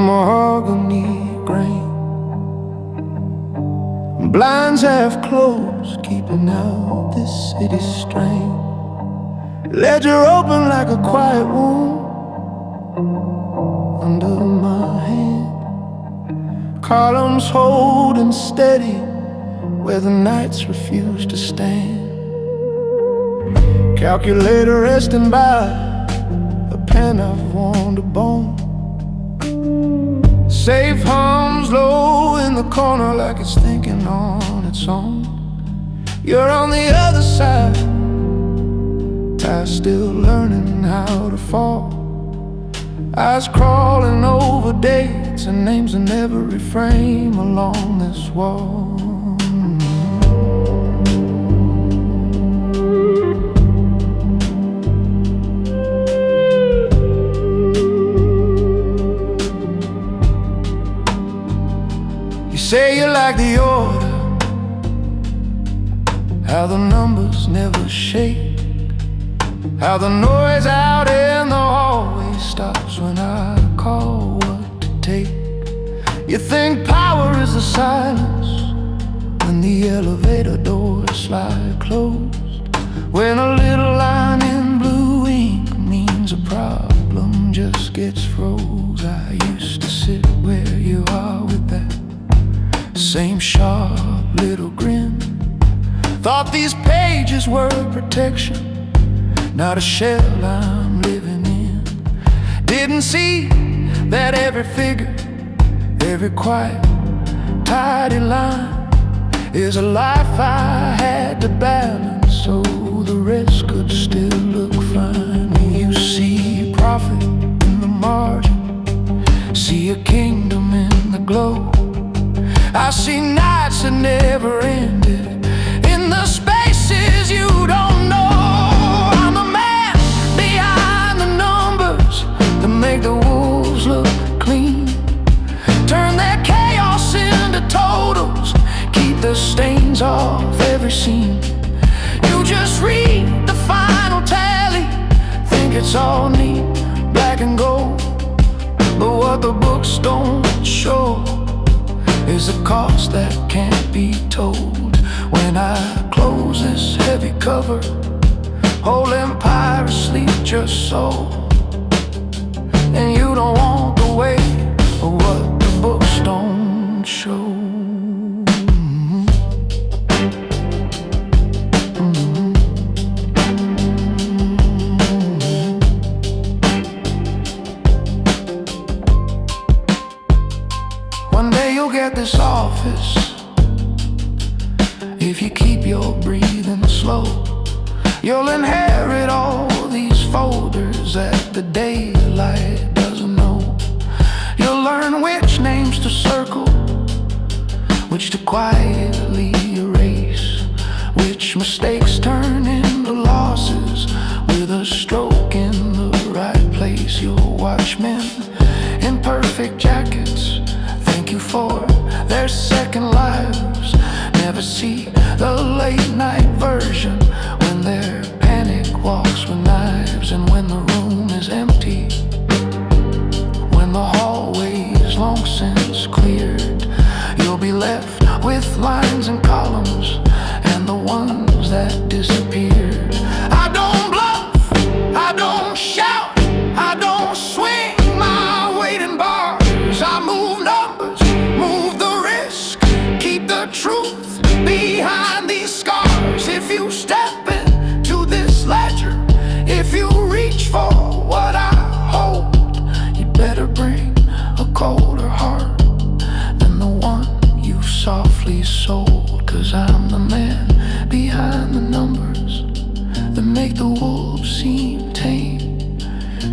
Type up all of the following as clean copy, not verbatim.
mahogany grain. Blinds half closed, keeping out this city strain. Ledger open like a quiet wound under my hand. Columns holding steady where the nights refuse to stand. Calculator resting by a pen I've worn to bone. Safe hums low in the corner like it's thinking on its own. You're on the other side, still learning how to fall. Eyes crawling over dates and names in every frame along this wall. You say you like the order, how the numbers never shake, how the noise out in the hallway stops when I call what to take. You think power is the silence when the elevator doors slide closed, when a little line in blue ink means a problem just gets froze. I used to sit where you are with that same sharp little grin. Thought these pages were protection, not a shell I'm living in. Didn't see that every figure, every quiet, tidy line is a life I had to balance so the rest could still look fine. When you see profit in the margin, see a kingdom in the glow. I see nights that never ended in the spaces you don't know. I'm the man behind the numbers that make the wolves look clean, turn their chaos into totals, keep the stains off every scene. You just read the final tally, think it's all neat, black and gold, but what the books don't show is a cost that can't be told. When I close this heavy cover, whole empire asleep just so, and you don't want the weight of what the books don't show. One day you'll get this office if you keep your breathing slow. You'll inherit all these folders that the daylight doesn't know. You'll learn which names to circle, which to quietly erase, which mistakes turn into losses with a stroke in the right place. You'll watch men in perfect jackets thank you for their second lives, never see the late night version when their panic walks with knives. And when the room is empty, when the hallway's long since cleared, you'll be left with lines and columns and the ones that disappeared. I don't bluff, I don't shout, I don't swing my weight in bars. I move numbers, move the risk, keep the truth behind these scars. If you step into this ledger, if you reach for what I hold, you better bring a colder heart than the one you softly sold. 'Cause I'm the man behind the numbers that make the wolves seem tame,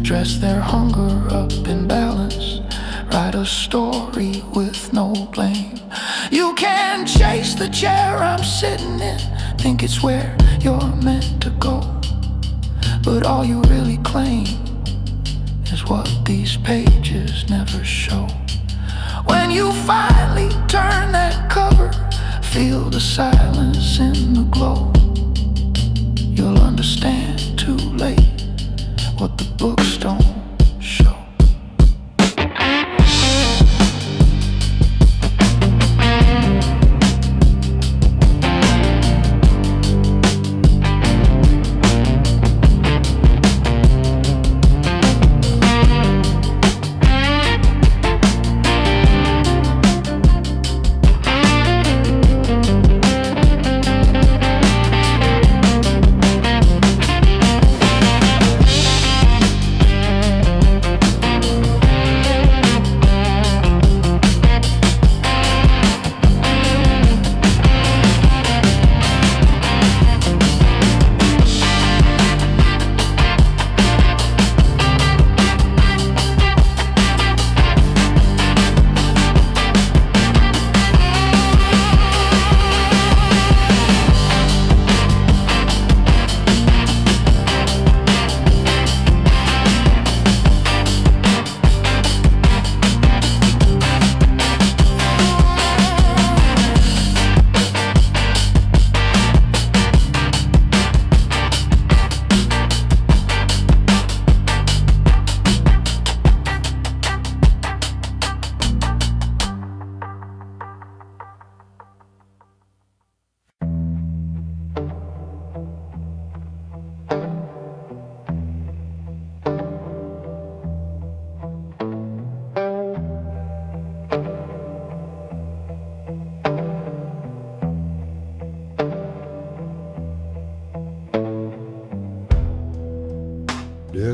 dress their hunger up in balance, write a story with no blame. You can chase the chair I'm sitting in, think it's where you're meant to go, but all you really claim is what these pages never show. When you finally turn that cover, feel the silence in the glow, you'll understand too late what the books don't show.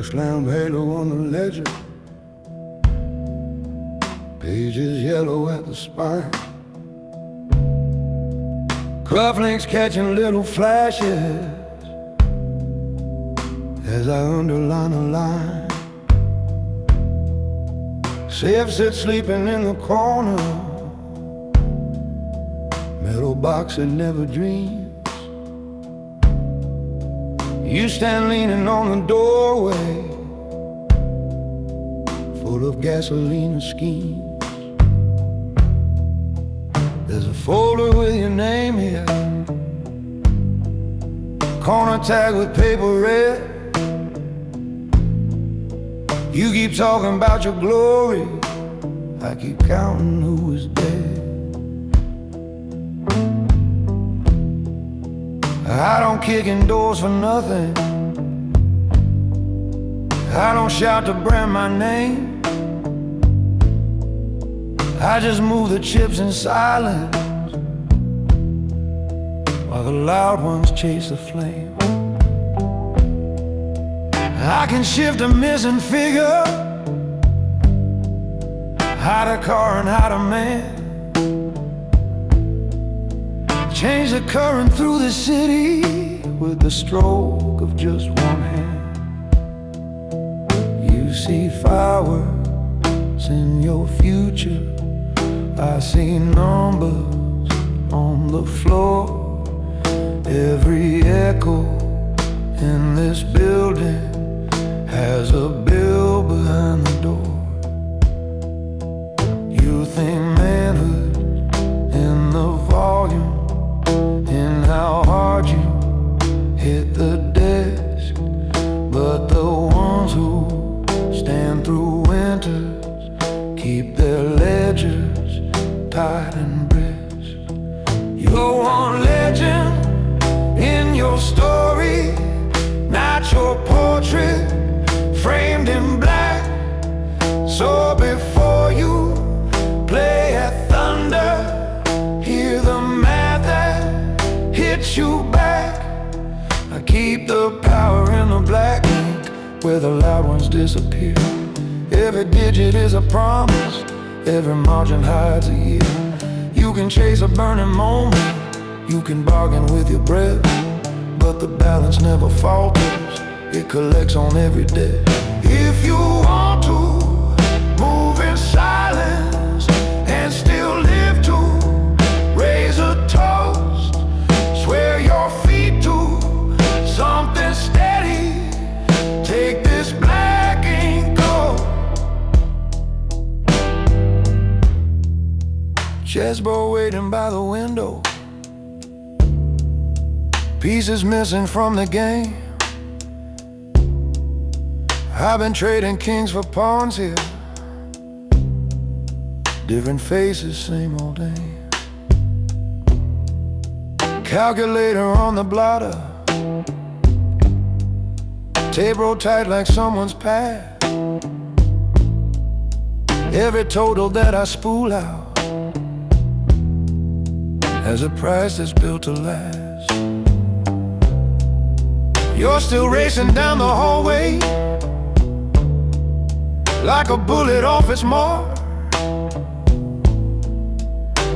Desk lamp halo on the ledger, pages yellow at the spine, cufflinks catching little flashes as I underline a line. Safe sits sleeping in the corner, metal box that never dreams. You stand leaning on the doorway, full of gasoline and schemes. There's a folder with your name here, corner tag with paper red. You keep talking about your glory, I keep counting who is dead. I don't kick in doors for nothing, I don't shout to brand my name. I just move the chips in silence while the loud ones chase the flame. I can shift a missing figure, hide a car and hide a man, change the current through the city with the stroke of just one hand. You see fireworks in your future, I see numbers on the floor. Every echo in this building has a bill behind the door. You think manhood in the volume, in how hard you hit the desk, but the ones who stand through winters keep their ledgers tight and brisk. You're one legend in your story, not your portrait framed in black. So before you play at thunder, hear the math that hits you back. I keep the power in the black ink where the loud ones disappear. Every digit is a promise, every margin hides a year. You can chase a burning moment, you can bargain with your breath, but the balance never falters, it collects on every day. If you want to move in silence and still live to raise a toast, swear your feet to something steady, take this black ink, go. Chessboard waiting by the window, pieces missing from the game. I've been trading kings for pawns here, different faces, same old name. Calculator on the blotter, tape rolled tight like someone's past. Every total that I spool out has a price that's built to last. You're still racing down the hallway like a bullet off its mark.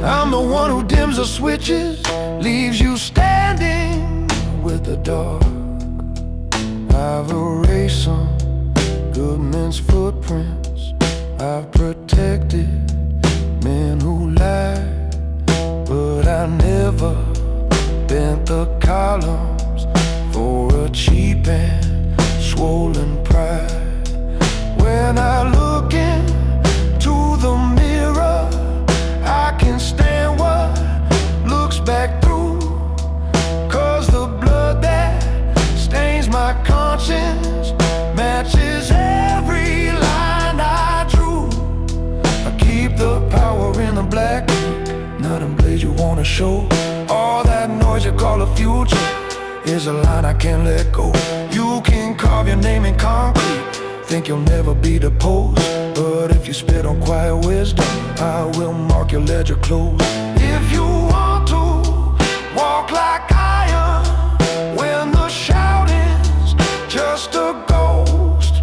I'm the one who dims the switches, leaves you standing with the dark. I've erased some good men's footprints, I've protected men who lied, but I never bent the columns for a cheap and swollen pride. When I look into the mirror, I can stand what looks back through, 'cause the blood that stains my conscience matches every line I drew. I keep the power in the black ink, not in blades you wanna show. All that noise you call a future is a line I can't let go. You can carve your name in concrete, think you'll never be deposed, but if you spit on quiet wisdom, I will mark your ledger closed. If you want to walk like iron when the shouting's just a ghost,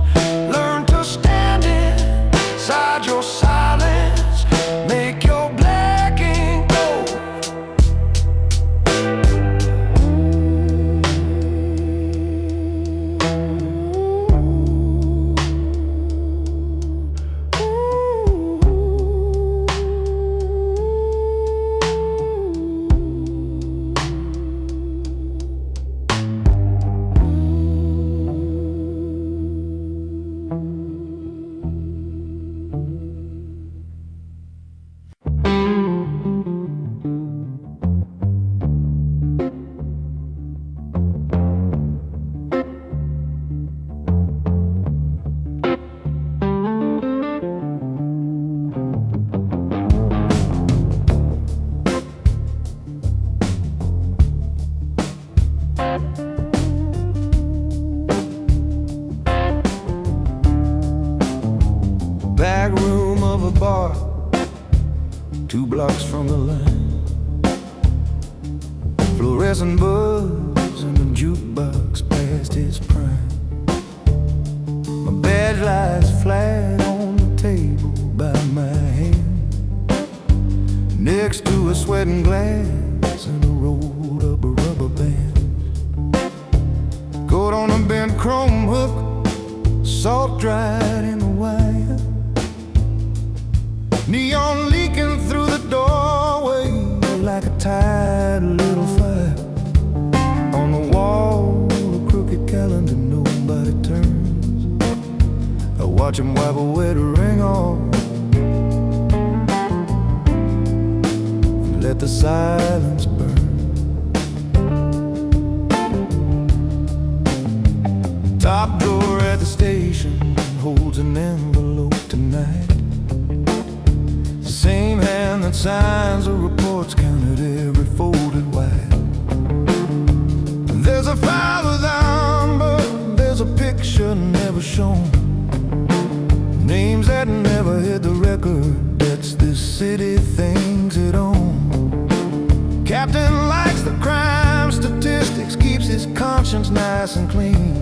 2 blocks from the line. Fluorescent bulbs and the jukebox past its prime. My badge lies flat on the table by my hand, next to a sweating glass and a rolled up rubber band. Coat on a bent chrome hook, salt dried in the wire. Neon leaking through the doorway like a tired little fire. On the wall, a crooked calendar nobody turns. I watch him wipe away the ring off and let the silence burn. Top drawer at the station holds an envelope tonight. Same hand that signs the reports counted every folded white. There's a file without, but there's a picture never shown. Names that never hit the record. That's this city thinks it owns. Captain likes the crime statistics, keeps his conscience nice and clean.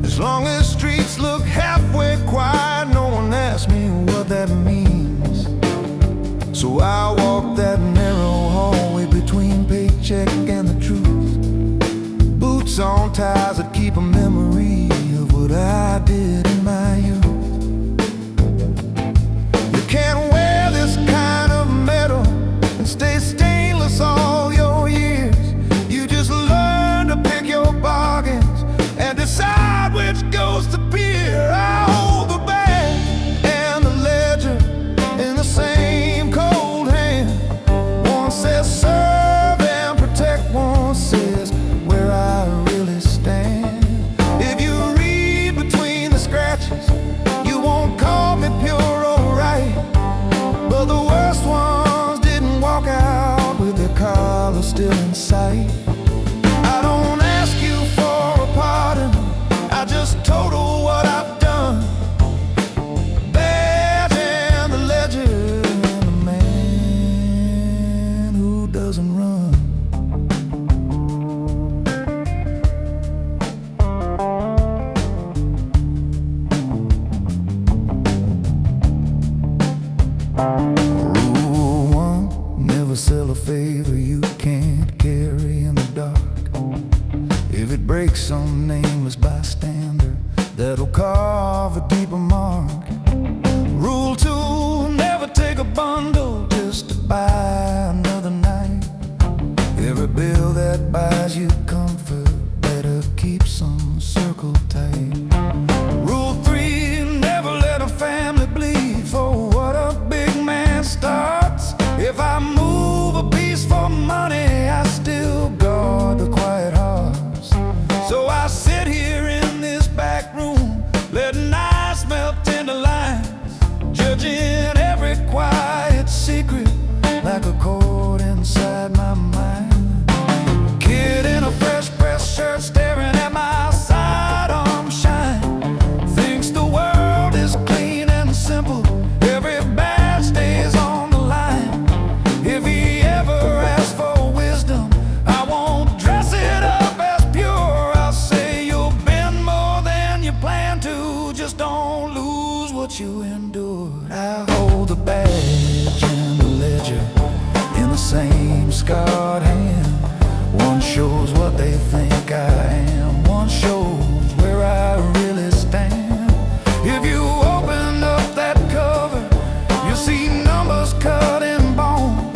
As long as streets look halfway quiet, no one asks me what that means. So I walk that narrow hallway between paycheck and the truth. Boots on ties that keep a memory of what I did in my youth. You can't wear this kind of metal and stay stainless all your years. You just learn to pick your bargains and decide which goes to beer. I hold the bag and the ledger in the same cold hand. One says serve and protect, one says where I really stand. If you read between the scratches, you won't call me pure or right. But the worst ones didn't walk out with their collar still in sight. I don't ask you for a pardon, I just total what I've done. Badge and the ledger and the man who doesn't run. Rule 1, never sell a favor you can't carry in the dark. If it breaks some nameless bystander, that'll carve a deeper mark. Rule 2, never take a bundle just to buy another night. Every bill that buys you comfort better keep some circled tight. Rule 3, never let a family bleed for what a big man starts. If I move a piece for money, I still guard the quiet hearts. So I sit here in this back room, letting ice melt into lines, judging every quiet secret like a chord inside my mind. Kid in a fresh pressed shirt staring at my sidearm shine, thinks the world is clean and simple, every badge stays on the line. If he ever asks for wisdom, I won't dress it up as pure. I'll say you'll bend more than you plan to, just don't lose what you endured. I hold the badge and the ledger in the same scarred hand. One shows what they think I am, one shows where I really stand. If you open up that cover, you'll see numbers cut in bone.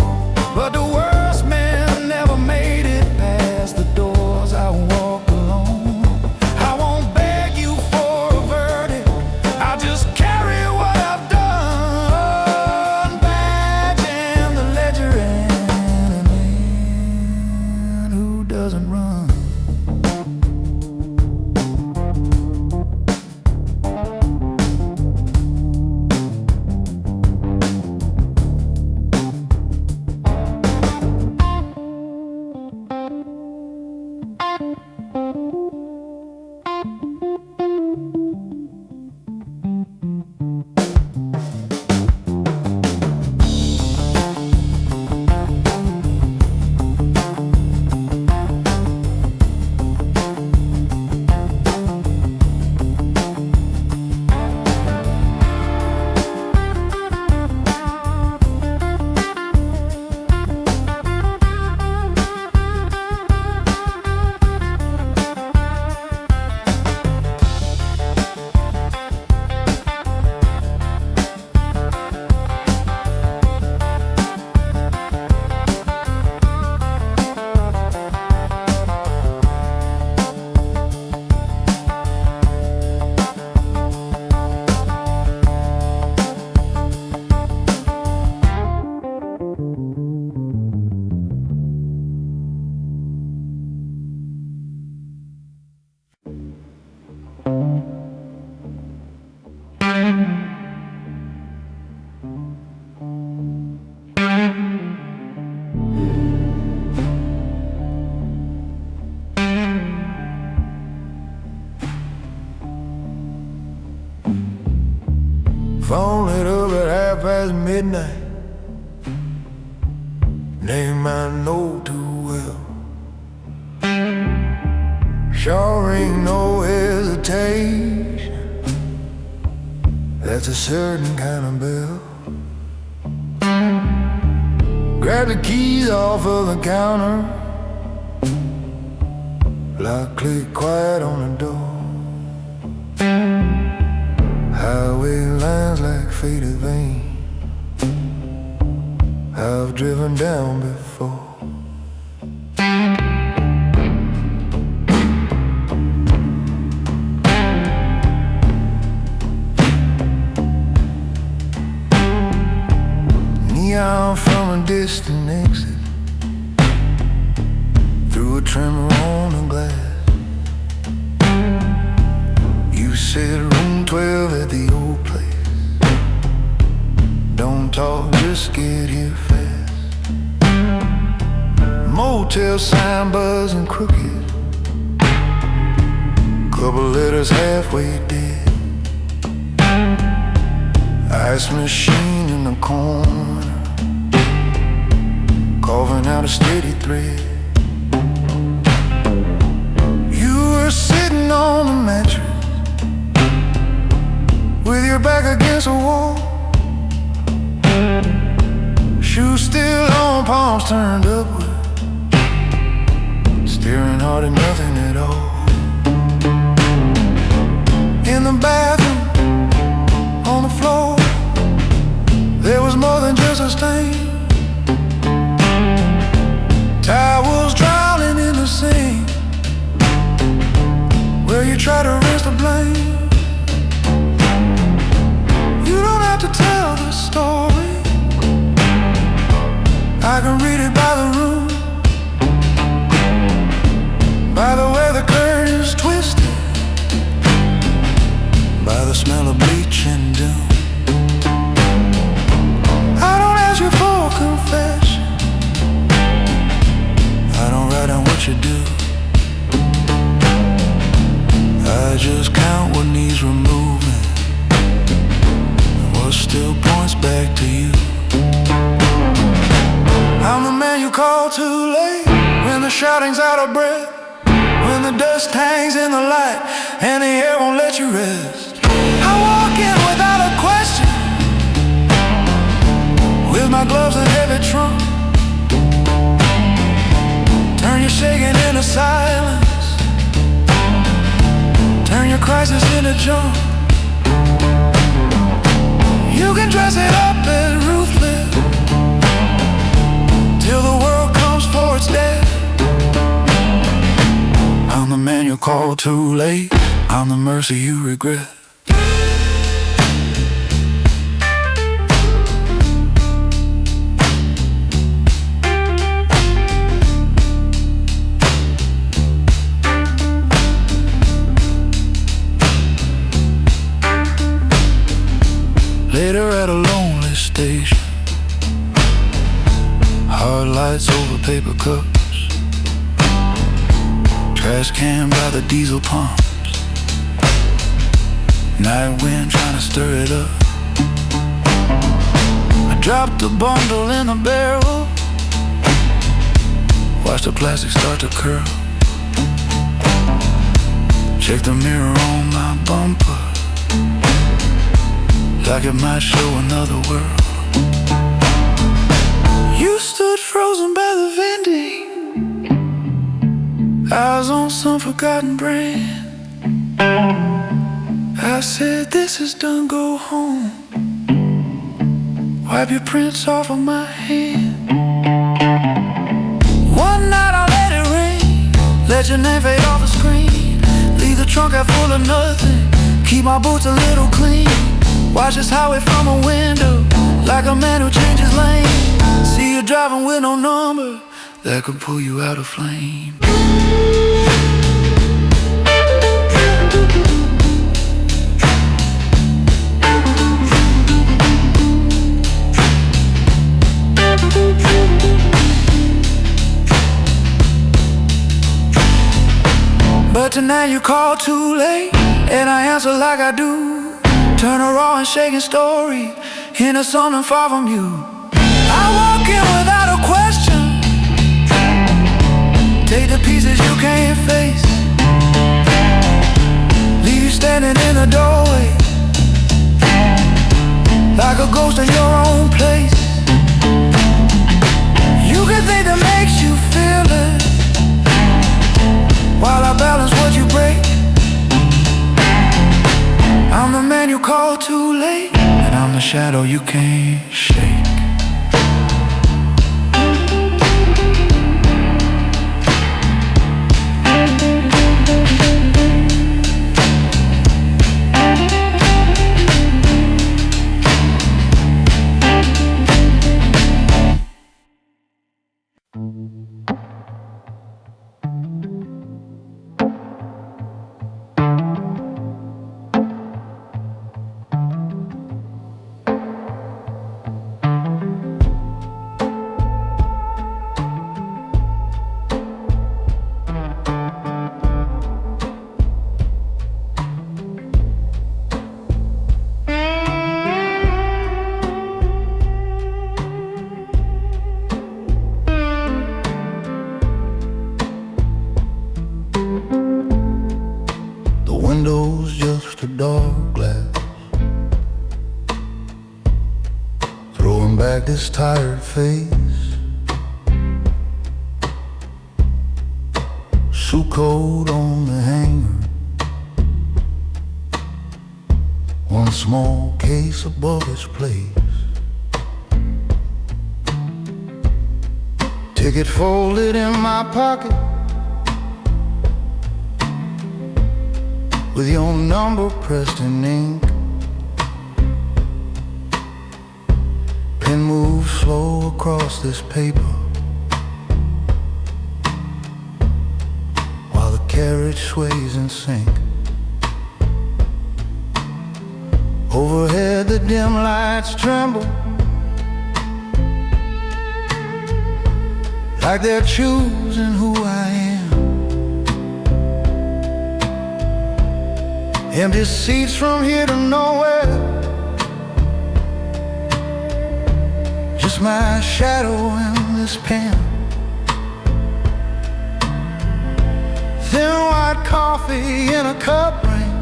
But the worst men never made it past the doors I walk alone. I won't beg you for a verdict, I just carry what I've done. Badge and the ledger and a man who doesn't run. midnight, name I know too well. Sure ain't no hesitation, that's a certain kind of bell. Grab the keys off of the counter, lock, click, quiet on the door. Highway lines like faded veins I've driven down before. Neon from a distant exit, through a tremor on the glass. You said room 12 at the old place. Don't talk, just get here fast. Motel sign buzzing crooked, couple letters halfway dead. Ice machine in the corner, carving out a steady thread. You were sitting on the mattress with your back against a wall, shoes still on, palms turned upward, staring hard at nothing at all. In the bathroom, on the floor, there was more than just a stain. Towels drowning in the sink, where you try to rinse the blame. You don't have to tell the story, I can read it by the room, by the way the curtains twisted, by the smell of bleach and doom. I don't ask you for a confession, I don't write down what you do, I just count what needs removing, what still points back to you. I'm the man you call too late, when the shouting's out of breath, when the dust hangs in the light and the air won't let you rest. I walk in without a question, with my gloves and heavy trunk. Turn your shaking into silence, turn your crisis into junk. You can dress it up as ruthless, till the world comes for its death. I'm the man you call too late, I'm the mercy you regret. Later at a lonely station, hard lights over paper cups, trash can by the diesel pumps, night wind trying to stir it up. I dropped the bundle in the barrel, watch the plastic start to curl. Check the mirror on my bumper, like it might show another world. You stood frozen by the vending, eyes on some forgotten brand. I said, this is done, go home, wipe your prints off of my hand. One night I'll let it rain, let your name fade off the screen, leave the trunk half full of nothing, keep my boots a little clean. Watch this highway from a window, like a man who changes lane. See you driving with no number, that could pull you out of flame. But tonight you call too late, and I answer like I do. Turn a raw and shaking story into something far from you. I walk in without a question, take the pieces you can't face, leave you standing in the doorway like a ghost in your own place. You can think that makes you feel it, while I balance what you break. I'm the man you call too late, and I'm the shadow you can't shake. Windows just a dark glass, throwing back this tired face. Suit coat on the hanger, one small case above its place. Ticket folded in my pocket, with your number pressed in ink. Pen moves slow across this paper, while the carriage sways in sync. Overhead the dim lights tremble, like they're choosing who I am. Empty seats from here to nowhere, just my shadow and this pen. Thin white coffee in a cup ring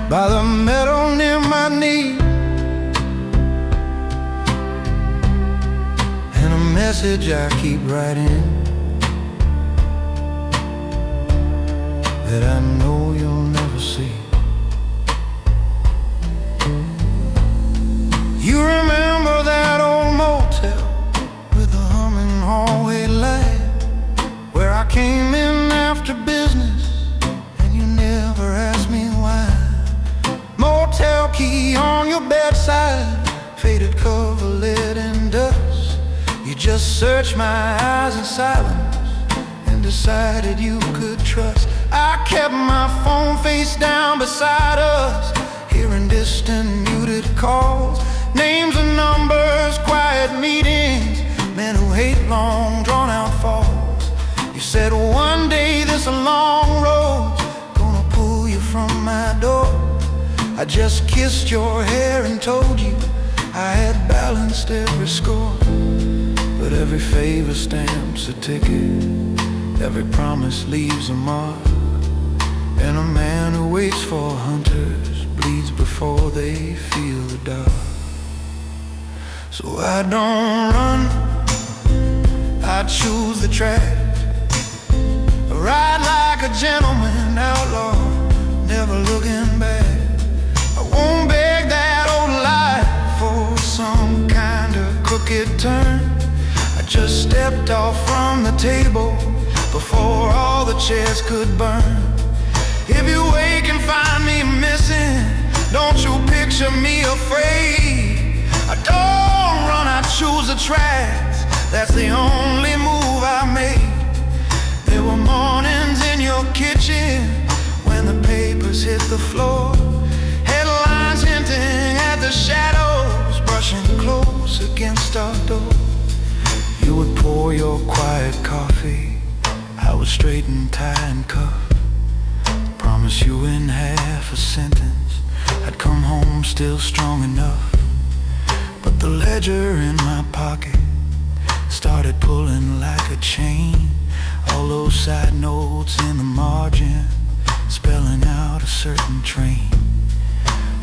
by the metal near my knee, and a message I keep writing that I know you'll never see. You remember that old motel with the humming hallway light, where I came in after business and you never asked me why. Motel key on your bedside, faded coverlet and dust. You just searched my eyes in silence and decided you could trust. I kept my phone face down beside us, hearing distant muted calls, names and numbers, quiet meetings, men who hate long drawn out falls. You said one day this long road's gonna pull you from my door. I just kissed your hair and told you I had balanced every score, but every favor stamps a ticket, every promise leaves a mark, and a man who waits for hunters bleeds before they feel the dark. So I don't run, I choose the track, ride like a gentleman outlaw, never looking back. I won't beg that old life for some kind of crooked turn. I just stepped off from the table before all the chairs could burn. If you wake and find me missing, don't you picture me afraid. I don't run, I choose the tracks, that's the only move I made. There were mornings in your kitchen when the papers hit the floor, headlines hinting at the shadows brushing close against our door. You would pour your quiet coffee, I would straighten tie and cuff, promise you in half a sentence I'd come home still strong enough, but the ledger in my pocket started pulling like a chain. All those side notes in the margin spelling out a certain train.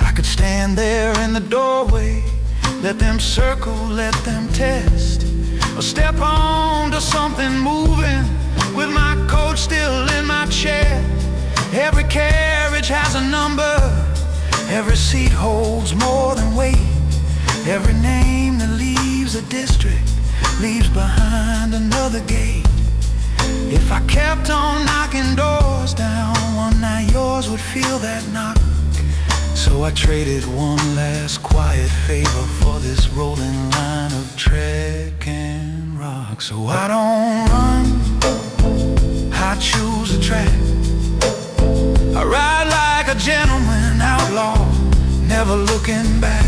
I could stand there in the doorway, let them circle, let them test, or step on to something moving with my coat still in my chair. Every carriage has a number, every seat holds more than weight. Every name that leaves a district leaves behind another gate. If I kept on knocking doors down, one night yours would feel that knock. So I traded one last quiet favor for this rolling line of trekking rock. So I don't run, I choose a track. I ride like a gentleman outlaw, never looking back.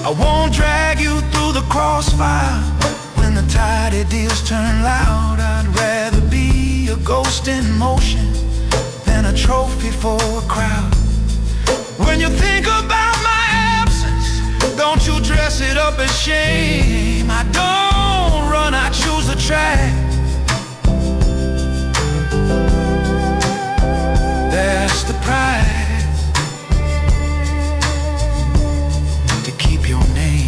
I won't drag you through the crossfire when the tide deals turn loud. I'd rather be a ghost in motion than a trophy for a crowd. When you think about my absence, don't you dress it up as shame. I don't run, I choose the track. That's the pride, to keep your name.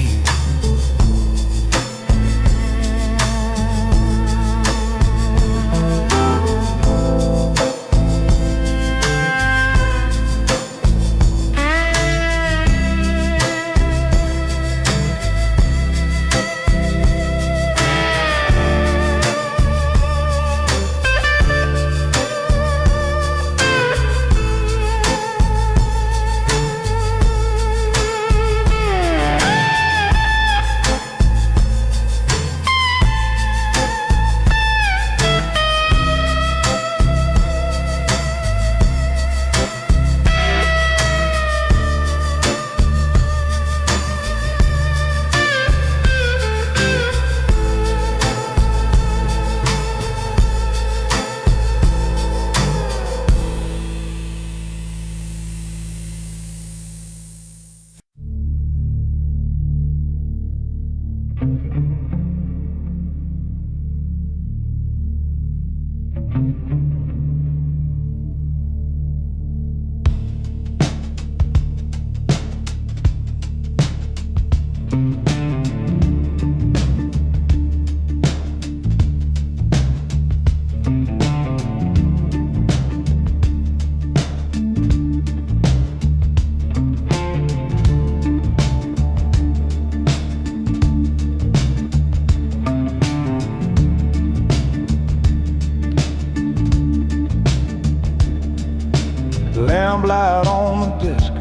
Lamplight on the disc,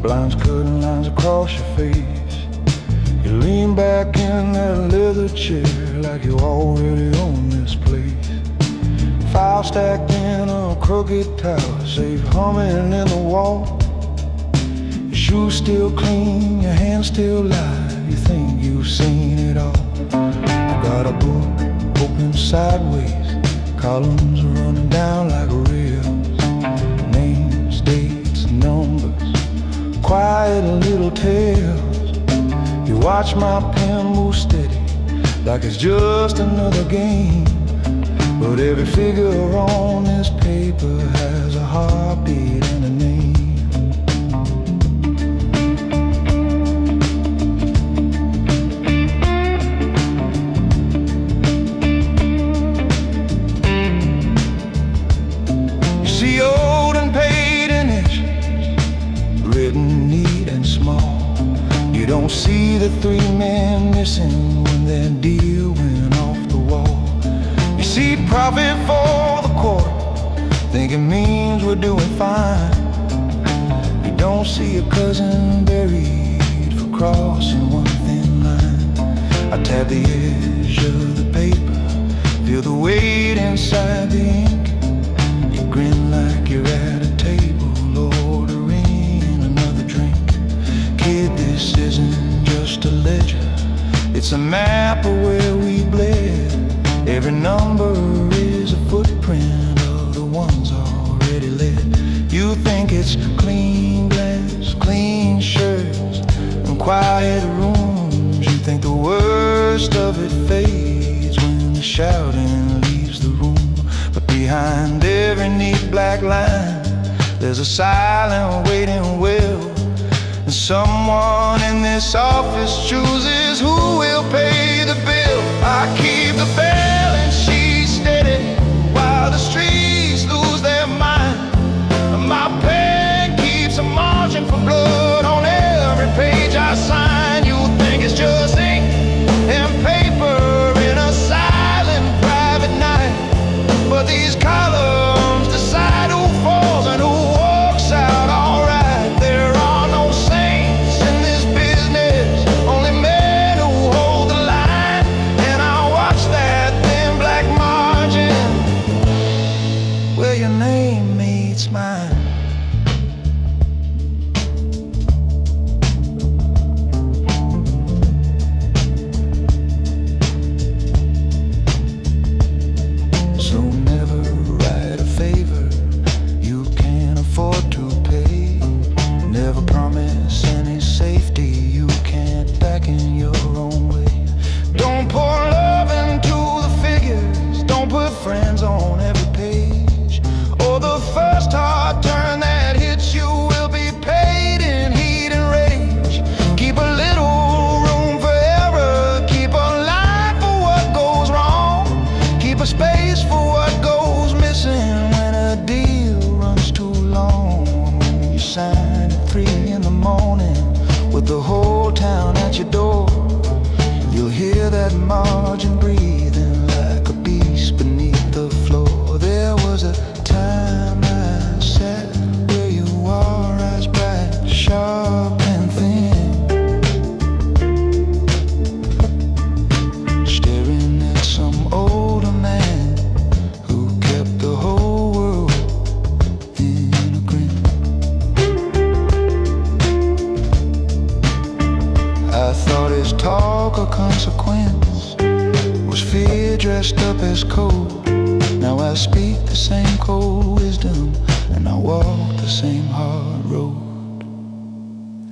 blinds cutting lines across your face. You lean back in that leather chair like you already own this place. File stacked in a crooked tower, safe humming in the wall. Your shoes still clean, your hands still live, you think you've seen it all. You got a book open sideways, columns running down like rails. Names, dates, numbers, quiet little tales. You watch my pen move steady, like it's just another game. But every figure on this paper has a heartbeat and a name. You see old and paid initials, written neat and small. You don't see the three men missing when their deal went off the wall. You see profit for the quarter, think it means we're doing fine. You don't see a cousin buried for crossing one thin line. I tap the edge of the paper, feel the weight inside the ink. You grin like you're at a table ordering another drink. Kid, this isn't just a ledger, it's a map of where we bled. Every number is a footprint of the ones already led. You think it's clean glass, quiet rooms, you think the worst of it fades when the shouting leaves the room. But behind every neat black line, there's a silent waiting will. And someone in this office chooses who will pay the bill. I keep the balance sheet steady while the streets lose their mind. My pen keeps a margin for blood on every page I sign. You think it's just ink and paper in a silent private night, but these columns decide who falls and who walks out alright. There are no saints in this business, only men who hold the line. And I watch that thin black margin where your name meets mine. Friends on every page, or the first hard turn that hits you will be paid in heat and rage. Keep a little room for error, keep a line for what goes wrong, keep a space for what goes missing when a deal runs too long. When you sign at 3 in the morning with the whole town at your door, you'll hear that margin breathing like a beast beneath the floor. There was a time I sat where you are, eyes bright, sharp and thin, staring at some older man who kept the whole world in a grin. I thought his talk of consequence was fear dressed up as code. Now I speak the same cold wisdom, and I walk the same hard road.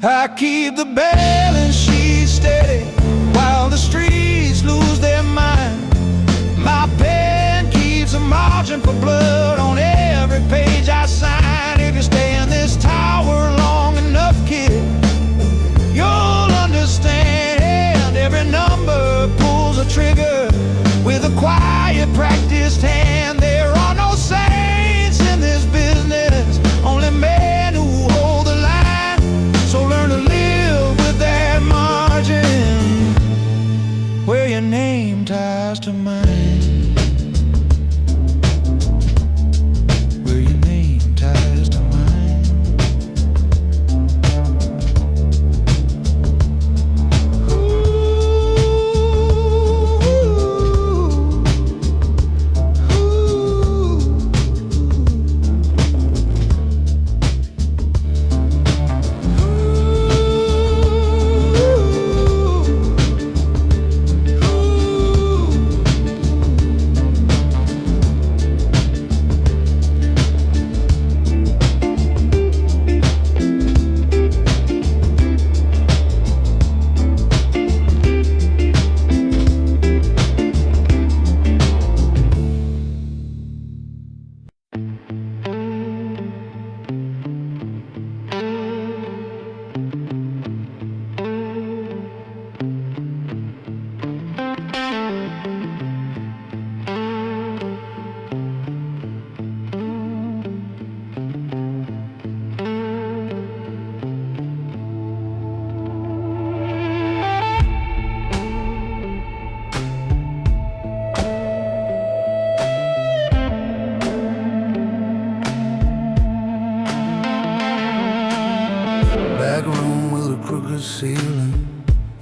I keep the balance sheet steady while the streets lose their mind. My pen keeps a margin for blood on every page I sign. If you stay in this tower long enough, kid, you'll understand. Every number pulls a trigger with a quiet, practiced hand. There are no saints in this business, only men who hold the line. So learn to live with that margin where your name ties to mine. Where your name ties to mine. Ceiling,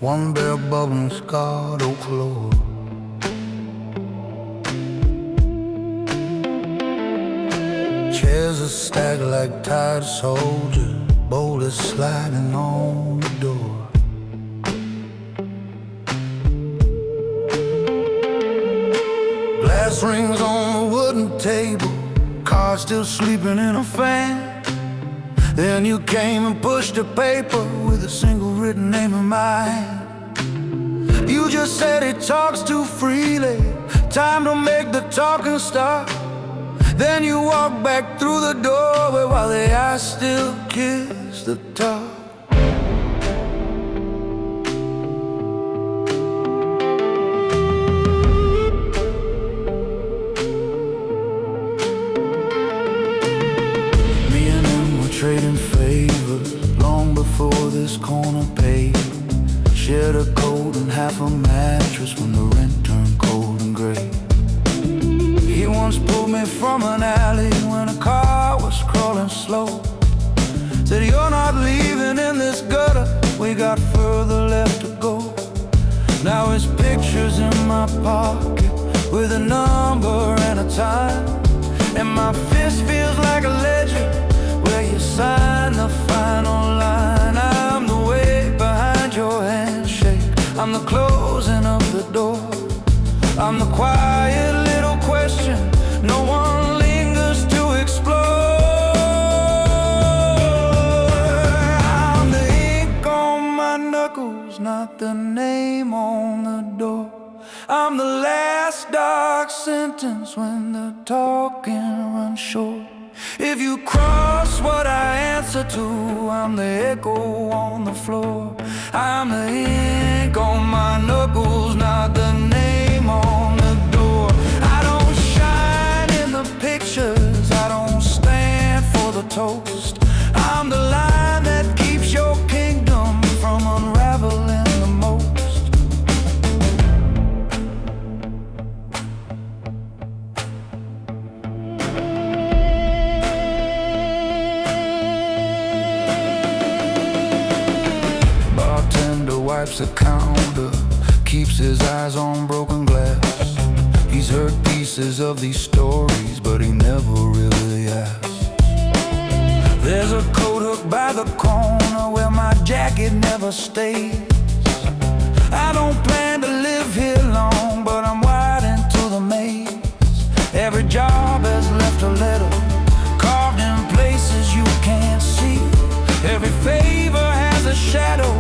one bare bubbling scarred oak floor. Chairs are stacked like tired soldiers, boulders sliding on the door. Glass rings on the wooden table, car still sleeping in a fan. Then you came and pushed a paper with a single written name of mine. You just said he talks too freely, time to make the talking stop. Then you walked back through the doorway while the eyes still kiss the top. Trading favors long before this corner paid. Shared a coat and half a mattress when the rent turned cold and gray. He once pulled me from an alley when a car was crawling slow. Said, "You're not leaving in this gutter, we got further left to go." Now his picture's in my pocket with a number and a time, and my fist feels like a ledger where you sign the final line. I'm the weight behind your handshake, I'm the closing of the door, I'm the quiet little question no one lingers to explore. I'm the ink on my knuckles, not the name on the door. I'm the last dark sentence when the talking runs short. If you cross what I answer to, I'm the echo on the floor. I'm the ink on my knuckles, not the name on the door. I don't shine in the pictures, I don't stand for the toast. I'm the line that keeps your kingdom from unraveling the most. Wipes the counter, keeps his eyes on broken glass. He's heard pieces of these stories, but he never really asks. There's a coat hook by the corner where my jacket never stays. I don't plan to live here long, but I'm wide into the maze. Every job has left a letter, carved in places you can't see. Every favor has a shadow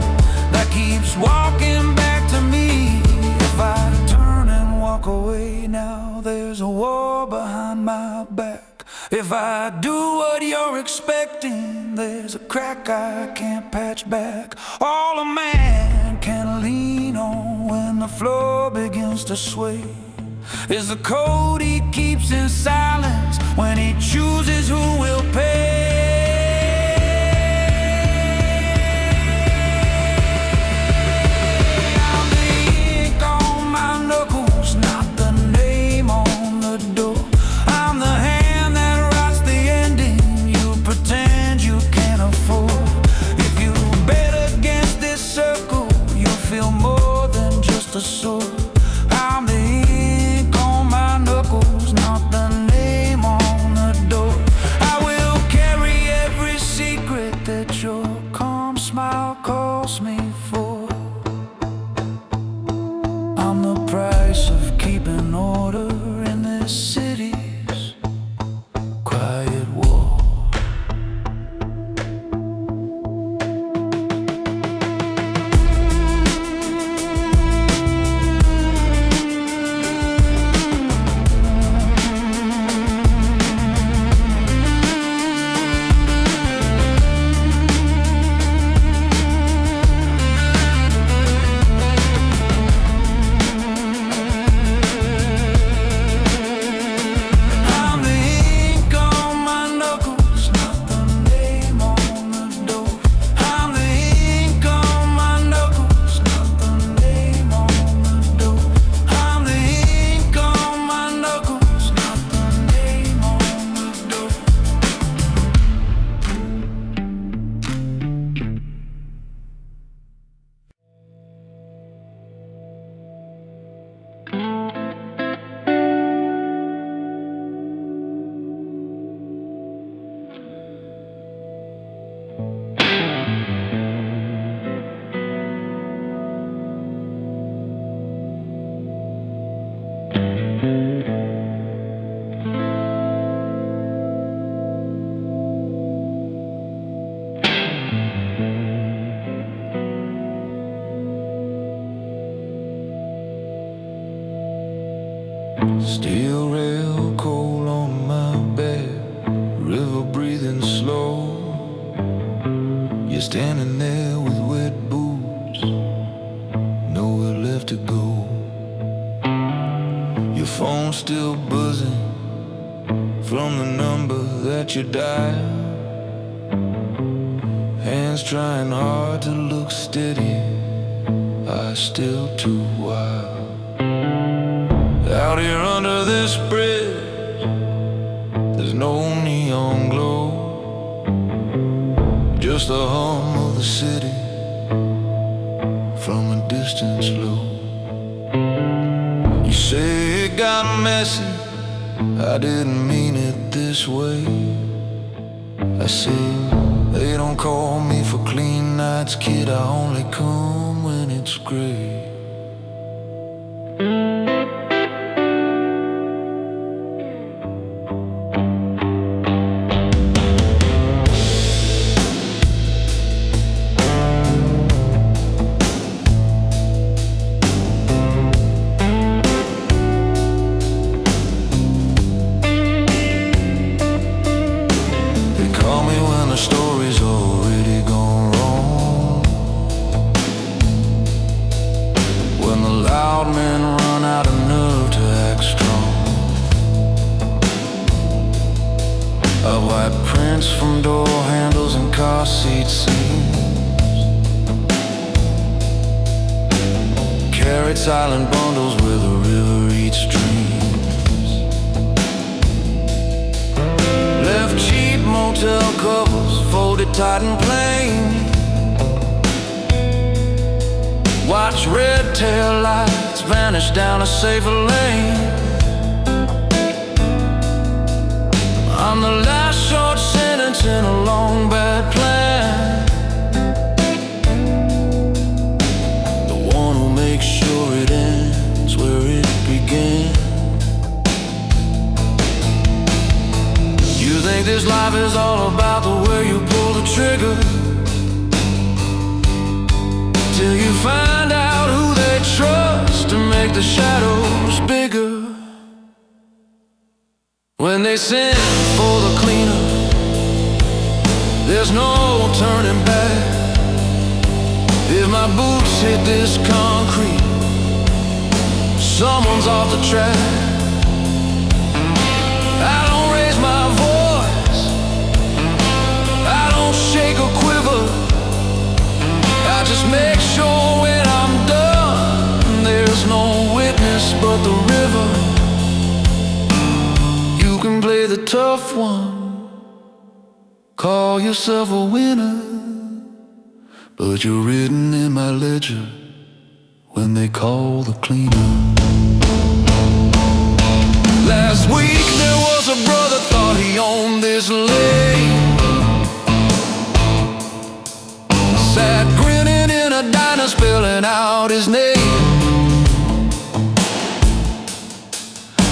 that keeps walking back to me. If I turn and walk away now, there's a war behind my back. If I do what you're expecting, there's a crack I can't patch back. All a man can lean on when the floor begins to sway is the code he keeps in silence when he chooses who will pay. I'm the ink on my knuckles, not the name on the door. I will carry every secret that your calm smile calls me for. I'm the price of keeping order in this city's quiet war. Steel rail cold on my bed, river breathing slow. You're standing there with wet boots, nowhere left to go. Your phone still buzzing from the number that you dialed. Hands trying hard to look steady, eyes still too wild. Out here under this bridge, there's no neon glow, just the hum of the city from a distance low. You say it got messy, I didn't mean it this way. I say, they don't call me for clean nights, kid, I only come when it's gray. Story's already gone wrong, when the loud men run out of nerve to act strong. Of white prints from door handles and car seat seams, carried silent bundles where the river eats dreams. Left cheap motel covers folded tight and plain. Watch red tail lights vanish down a safer lane. I'm the last short sentence in a long bad plan, the one who makes sure it ends where it began. You think this life is all about the way you pull the trigger, till you find out who they trust to make the shadows bigger. When they send for the cleaner, there's no turning back. If my boots hit this concrete, someone's off the track. I don't raise my voice, I don't shake or quiver, I just make sure when I'm done, there's no witness but the river. You can play the tough one, call yourself a winner, but you're written in my ledger when they call the cleaner. Last week there was a brother thought he owned this lake, sat grinning in a diner spelling out his name.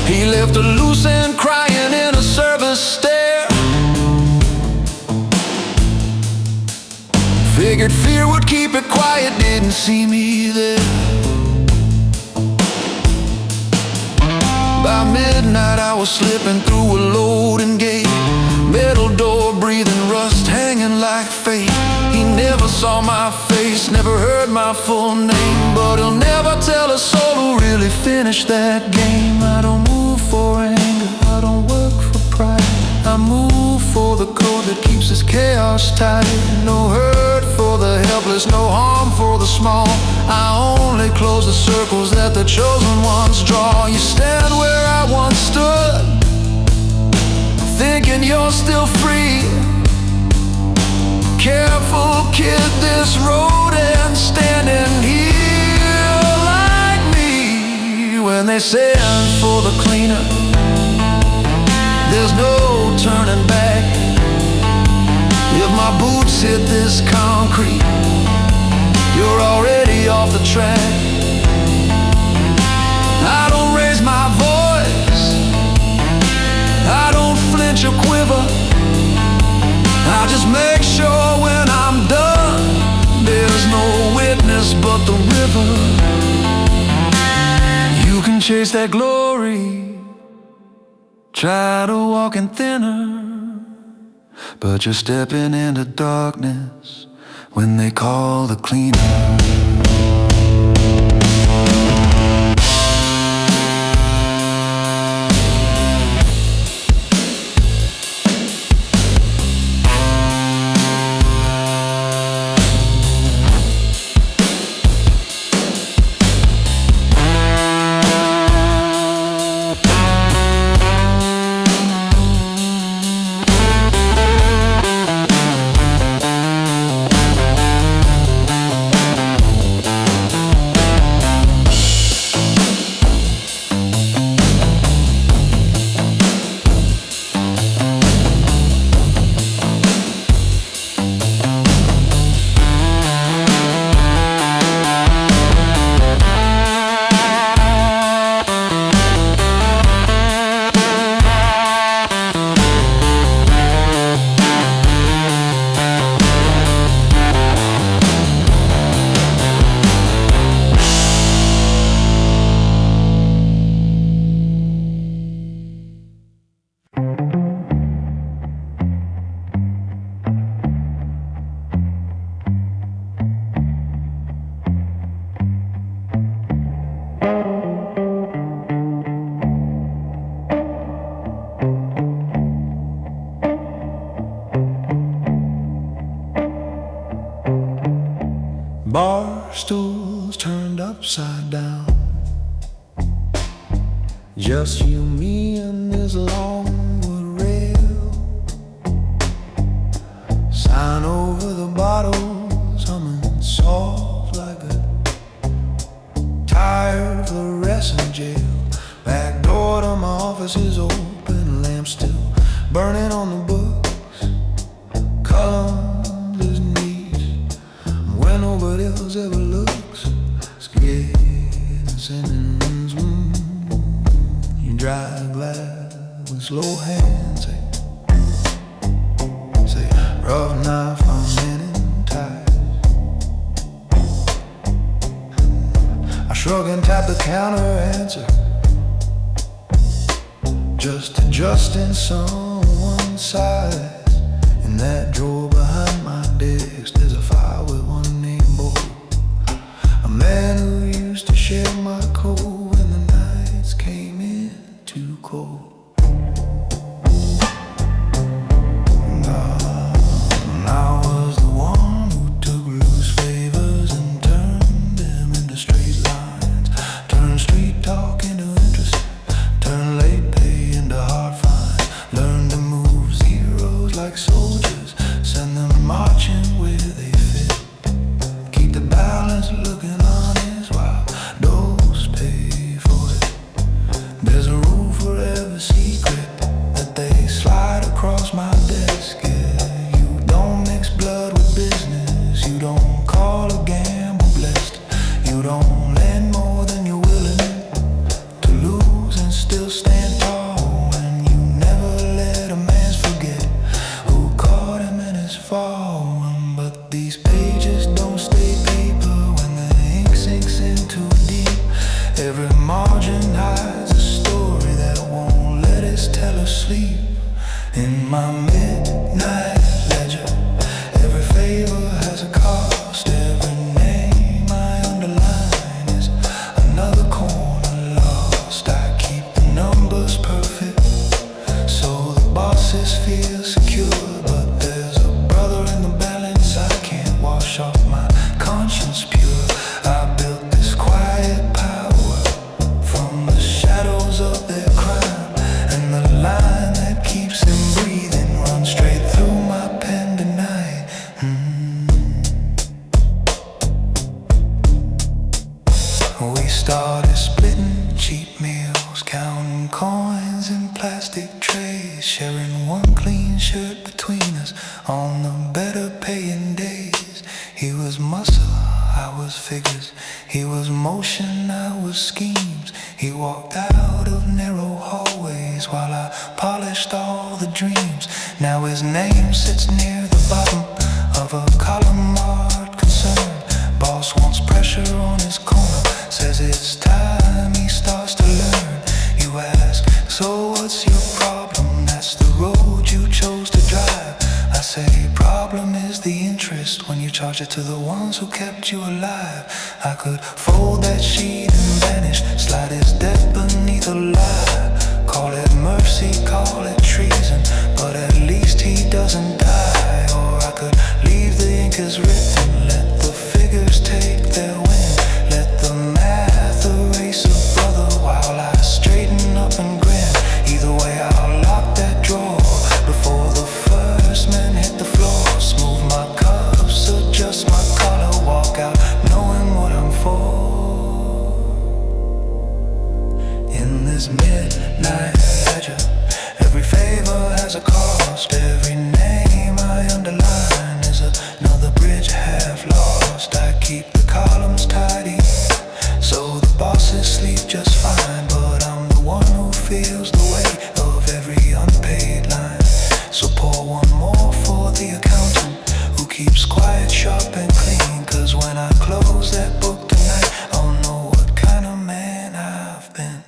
He left a loose end crying in a service stare, figured fear would keep it quiet, didn't see me there. By midnight I was slipping through a loading gate, metal door breathing rust hanging like fate. He never saw my face, never heard my full name, but he'll never tell a soul who really finished that game. I don't move for anger, I don't work for pride, I move for the code that keeps this chaos tight. No hurt for the helpless, no harm for the small, I only close the circles that the chosen ones draw. You stand where I once stood, thinking you're still free. Careful kid, this road ends standing here like me. When they send for the cleaner, there's no turning back. If my boots hit this concrete, you're already off the track. I don't raise my voice, I don't flinch or quiver, I just make sure when I'm done, there's no witness but the river. You can chase that glory, Try to walk in thinner, but you're stepping into darkness when they call the cleaner. Bar stools turned upside down. Just you, me, and this longwood rail. Sign over the bottles, humming soft like a tired fluorescent jail. Back door to my office is open, lamp still burning on the books. Columns neat, where nobody else ever looks. Scared and sending you dry glass with slow hands. Say rough knife on many ties. I shrug and tap the counter answer, just adjusting someone's size. In that drawer behind my desk, there's a file with one name bold. A man who used to share my coat when the nights came in too cold. And I was the one who took loose favors and turned them into straight lines. Turned street talk into interest, turned late pay into hard fines. Learned to move zeros like soldiers, send them marching where they fit. Keep the balance looking honest while those pay for it. There's a rule for every secret that they slide across my desk. Yeah, you don't mix blood with business. You don't call a gamble blessed. You don't lend more than you're willing to lose and still stand tall. And you never let a man forget who caught him in his fall. But these pages don't stay paper when the ink sinks in too deep. Every margin hides a story that won't let its teller sleep. In my midnight ledger, every favor has a cost. Every name I underline is another corner lost. I keep the numbers perfect so the bosses feel secure. But there's a brother in the balance I can't wash off my conscience pure. I built this quiet power from the shadows of their crime, and the line that keeps them breathing runs straight through my pen tonight. We started splitting cheap meals, counting coins in plastic trays, sharing one clean shirt between us on the better paying days. He was muscle, I was figures. He was motion, I was schemes. He walked out of narrow hallways while I polished all the dreams. Now his name sits near the bottom of a column art concern. Boss wants pressure on his corner, says it's time he starts to learn. You ask, so what's your problem? to the ones who kept you alive. I could fold that sheet and vanish, slide his death beneath a lie. Call it mercy, call it treason, but at least he doesn't die. Or I could leave the ink as written, let the figures take their wind, let the math erase a brother while I straighten up and grin. Either way I'll lock that drawer before the first man hit the floor. Smooth my cuffs, adjust my collar, walk out knowing what I'm for. In this midnight ledger, every favor has a cost. Every name I underline is another bridge half lost. I keep the columns tidy so the bosses sleep just fine, but I'm the one who feels the weight of every unpaid line. So pour one more for the accountant who keeps quiet, sharp and clean, 'cause when I close that book tonight, I'll know what kind of man I've been.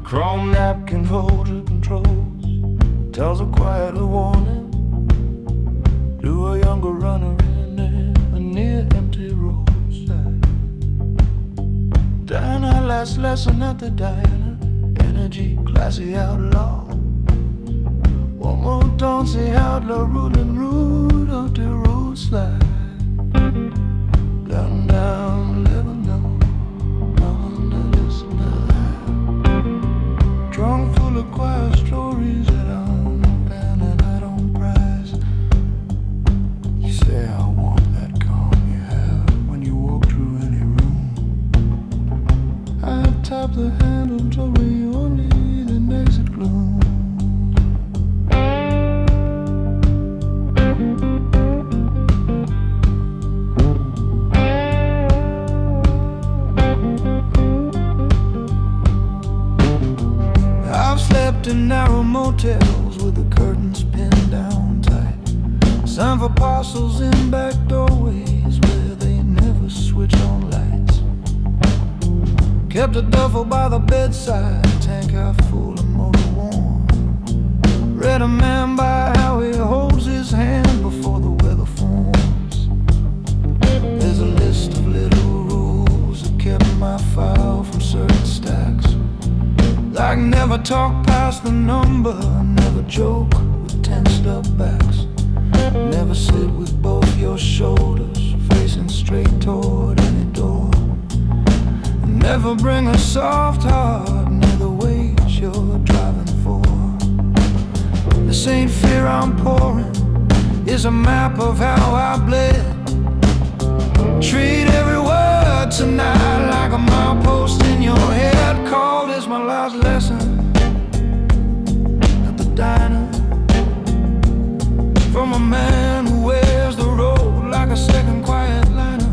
Chrome napkin holds the controls, tells a quiet warning to a younger runner in a near empty roadside. Diner, last lesson at the diner, energy, classy outlaw. One more don't say outlaw, ruling road up the road slide. Down, down, living down, under this night. Trunk full of quiet stories that I'm pen and I don't prize. You say I want that calm you have when you walk through any room. I tap the handle, told me you only need an exit gloom. In narrow motels with the curtains pinned down tight. Signed for parcels in back doorways where they never switch on lights. Kept a duffel by the bedside, tank half full and motor warm. Read a man by how he holds his hand before the weather forms. There's a list of little rules that kept my file from certain stacks. Like never talk past the number, never joke with tensed up backs. Never sit with both your shoulders facing straight toward any door. Never bring a soft heart near the weight you're driving for. This ain't fear I'm pouring, it's a map of how I bled. Treat every word tonight like a milepost in your head. Called is my last lesson at the diner, from a man who wears the road like a second quiet liner.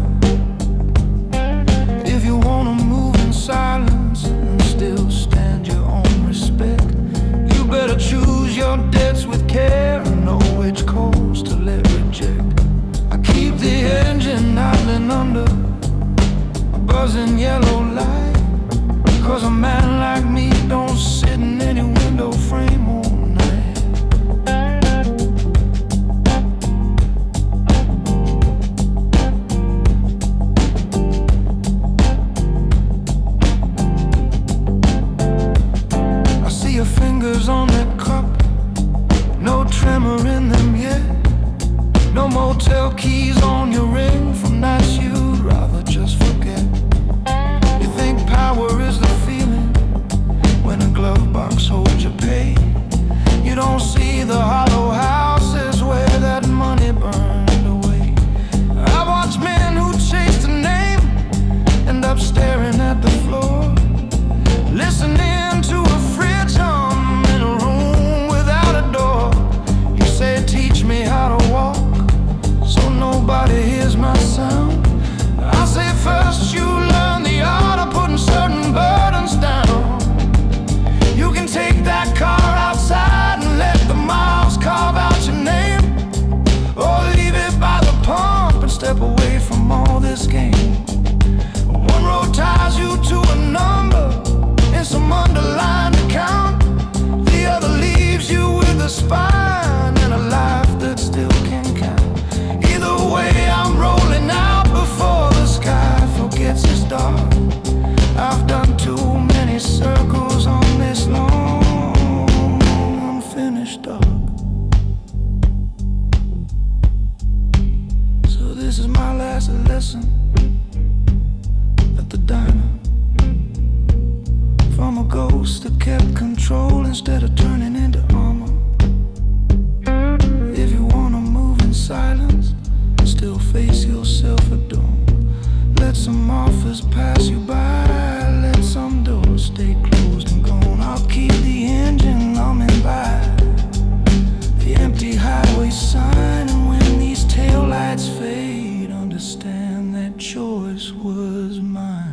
If you wanna move in silence and still stand your own respect, you better choose your debts with care and know which course to let reject. I keep the engine idling under a buzzing yellow light. 'Cause a man like me don't sit in any window frame all night. I see your fingers on that cup, no tremor in them yet. No motel keys on your ring from nights you'd rather just forget. You think power is the feeling when a glove box holds your pain. You don't see the hollow houses where that money burned away. I watch men who chased a name end up staring at the floor, listening to a fridge hum in a room without a door. You say, teach me how to walk so nobody hears my sound. I say, first you learn the art of putting certain burdens down. You can take that car outside and let the miles carve out your name, or leave it by the pump and step away from all this game. One road ties you to a number in some underlined account. The other leaves you with a spine and a life that still can count. Either way, I'm rolling out before the sky forgets it's dark. I've done too many circles on this long, unfinished dog. So this is my last lesson at the diner, from a ghost that kept control instead of turning into armor. If you wanna move in silence, still face yourself at dawn. Let some offers pass you by, let some doors stay closed and gone. I'll keep the engine humming by the empty highway sign, and when these taillights fade, understand that choice was mine.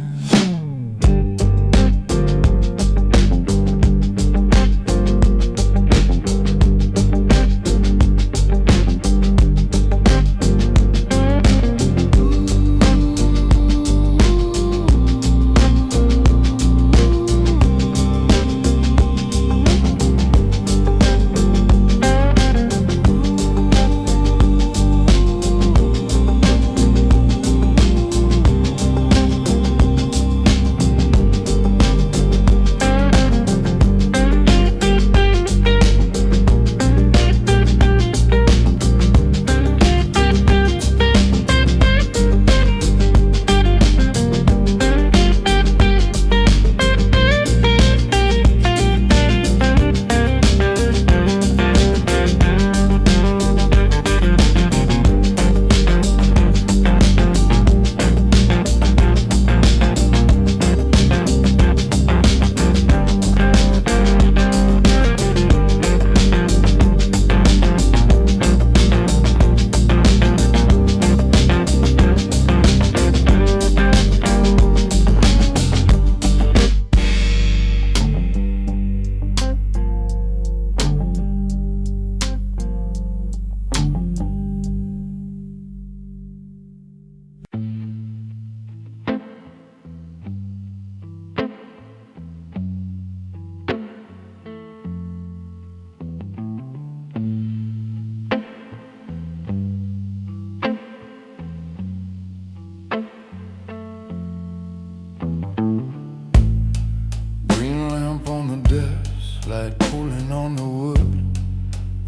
Light pulling on the wood,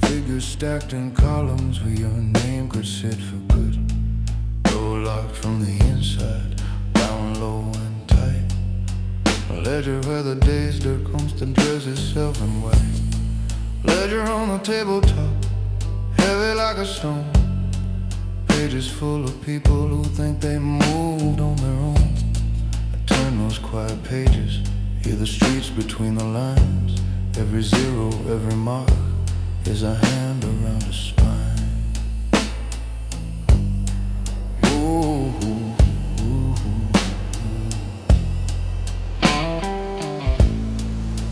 figures stacked in columns where your name could sit for good. Door locked from the inside, down low and tight. A ledger where the day's dirt comes to dress itself in white. Ledger on the tabletop, heavy like a stone. Pages full of people who think they moved on their own. I turn those quiet pages, hear the streets between the lines. Every zero, every mark is a hand around a spine. Ooh, ooh, ooh, ooh.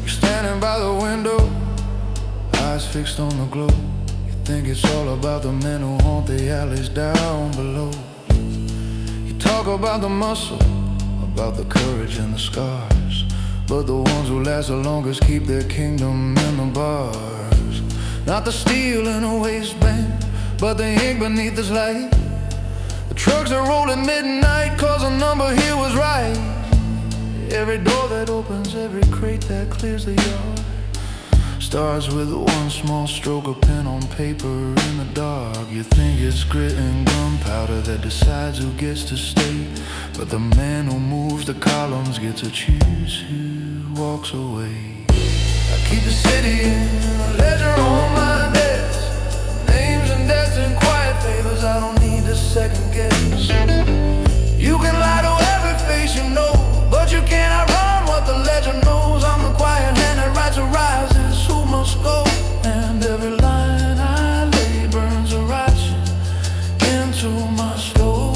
You're standing by the window, eyes fixed on the glow. You think it's all about the men who haunt the alleys down below. You talk about the muscle, about the courage and the scars, but the ones who last the longest keep their kingdom in the bars. Not the steel in a waistband, but the ink beneath this light. The trucks that roll at midnight, cause the number here was right. Every door that opens, every crate that clears the yard, starts with one small stroke of pen on paper in the dark. You think it's grit and gunpowder that decides who gets to stay, but the man who moves the columns gets to choose who walks away. I keep the city in a ledger on my desk, names and debts and quiet favors I don't need to second guess. You can lie to every face you know, but you can't outrun what the ledger knows. I'm the quiet hand that writes horizons who must go, and every line I lay burns a ratchet into my soul.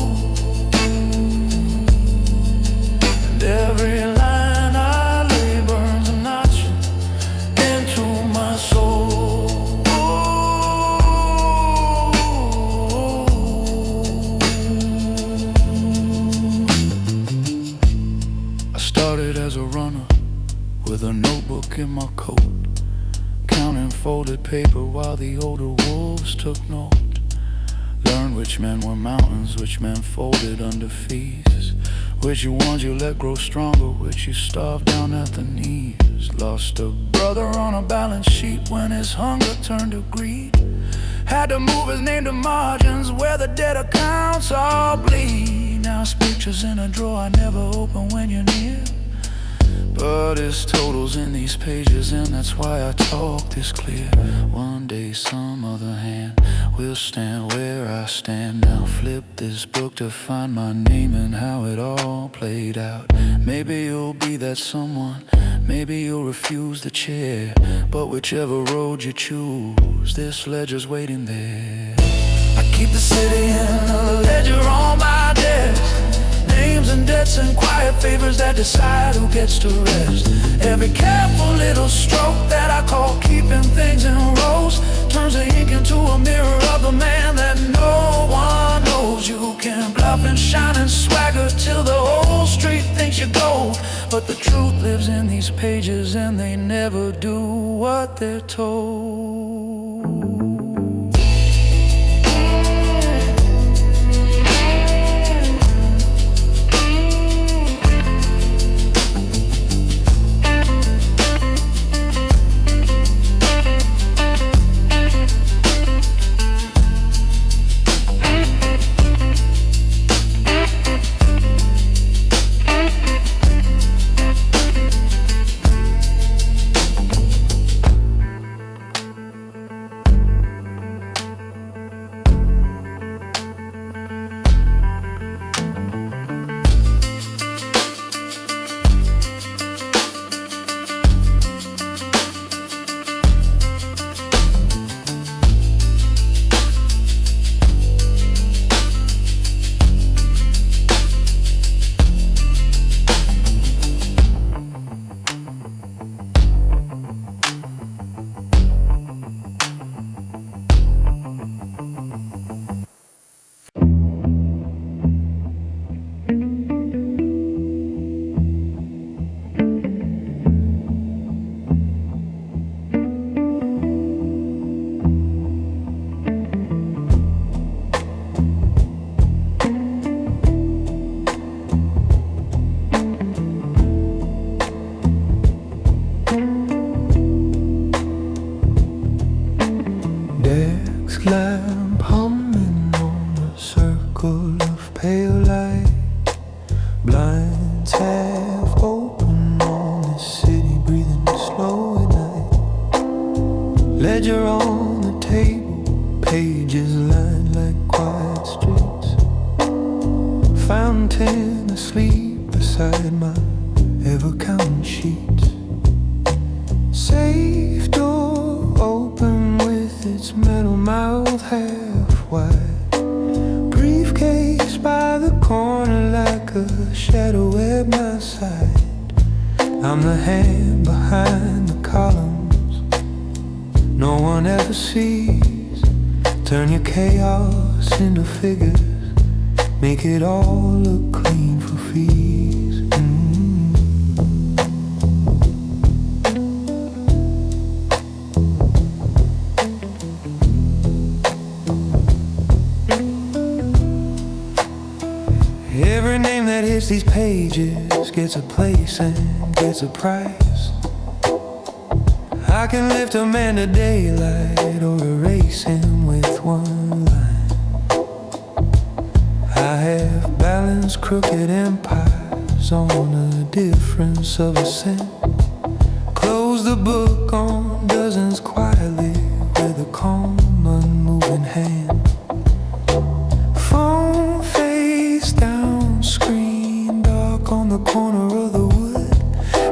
And every line I lay burns a notch into my soul. I started as a runner with a notebook in my coat, counting folded paper while the older wolves took note. Learned which men were mountains, which men folded under fees, which ones you let grow stronger, which you starved down at the knees. Lost a brother on a balance sheet when his hunger turned to greed. Had to move his name to margins where the debt accounts all bleed. Now it's pictures in a drawer I never open when you're near, but it's totals in these pages, and that's why I talk this clear. One day some other hand will stand where I stand. Now flip this book to find my name and how it all played out. Maybe you'll be that someone, maybe you'll refuse the chair, but whichever road you choose, this ledger's waiting there. I keep the city in a ledger on my desk, names and debts and quiet favors that decide who gets to rest. Every careful little stroke that I call keeping things in rows turns the ink into a mirror of the man that no one knows. You can bluff and shine and swagger till the whole street thinks you're gold, but the truth lives in these pages and they never do what they're told. Lamp humming on a circle of pale light, blinds half open on this city breathing slow at night. Ledger on the table, pages lined like quiet streets, fountain asleep beside my ever-counting sheets. Safe door open with its metal mouth half wide, briefcase by the corner like a shadow at my side. I'm the hand behind the columns no one ever sees. Turn your chaos into figures make it all look clean for fees. Every name that hits these pages gets a place and gets a price. I can lift a man to daylight or erase him with one line. I have balanced crooked empires on a difference of a cent. Close the book on dozens quietly with a calm, unmoving hand. Phone face down, screen dark on the corner of the wood.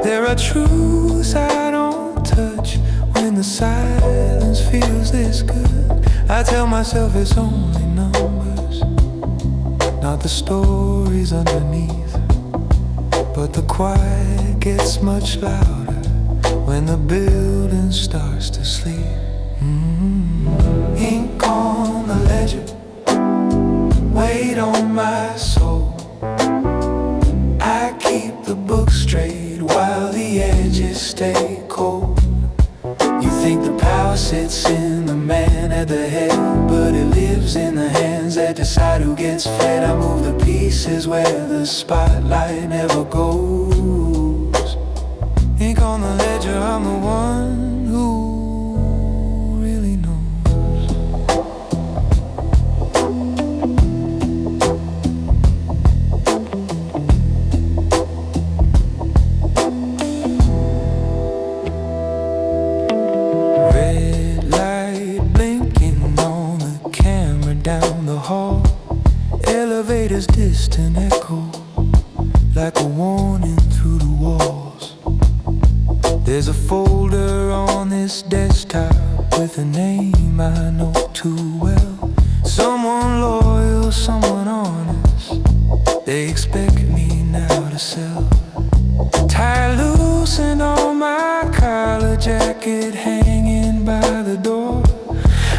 There are truths I don't touch when the silence feels this good. I tell myself it's only numbers, not the stories underneath. But the quiet gets much louder when the building starts to sleep. Ink on the ledger, weight on my soul. I keep the book straight while the edges stay cold. You think the power sits in the man at the head, but it lives in the hands that decide who gets fed. I move the pieces where the spotlight never goes. Ink on the ledger, I'm the one who really knows. Red light blinking on the camera down the hall. Elevator's distant echo like a warning through the walls. There's a folder on this desktop with a name I know too well. Someone loyal, someone honest. They expect me now to sell. Tie loose and on my collar jacket hanging by the door.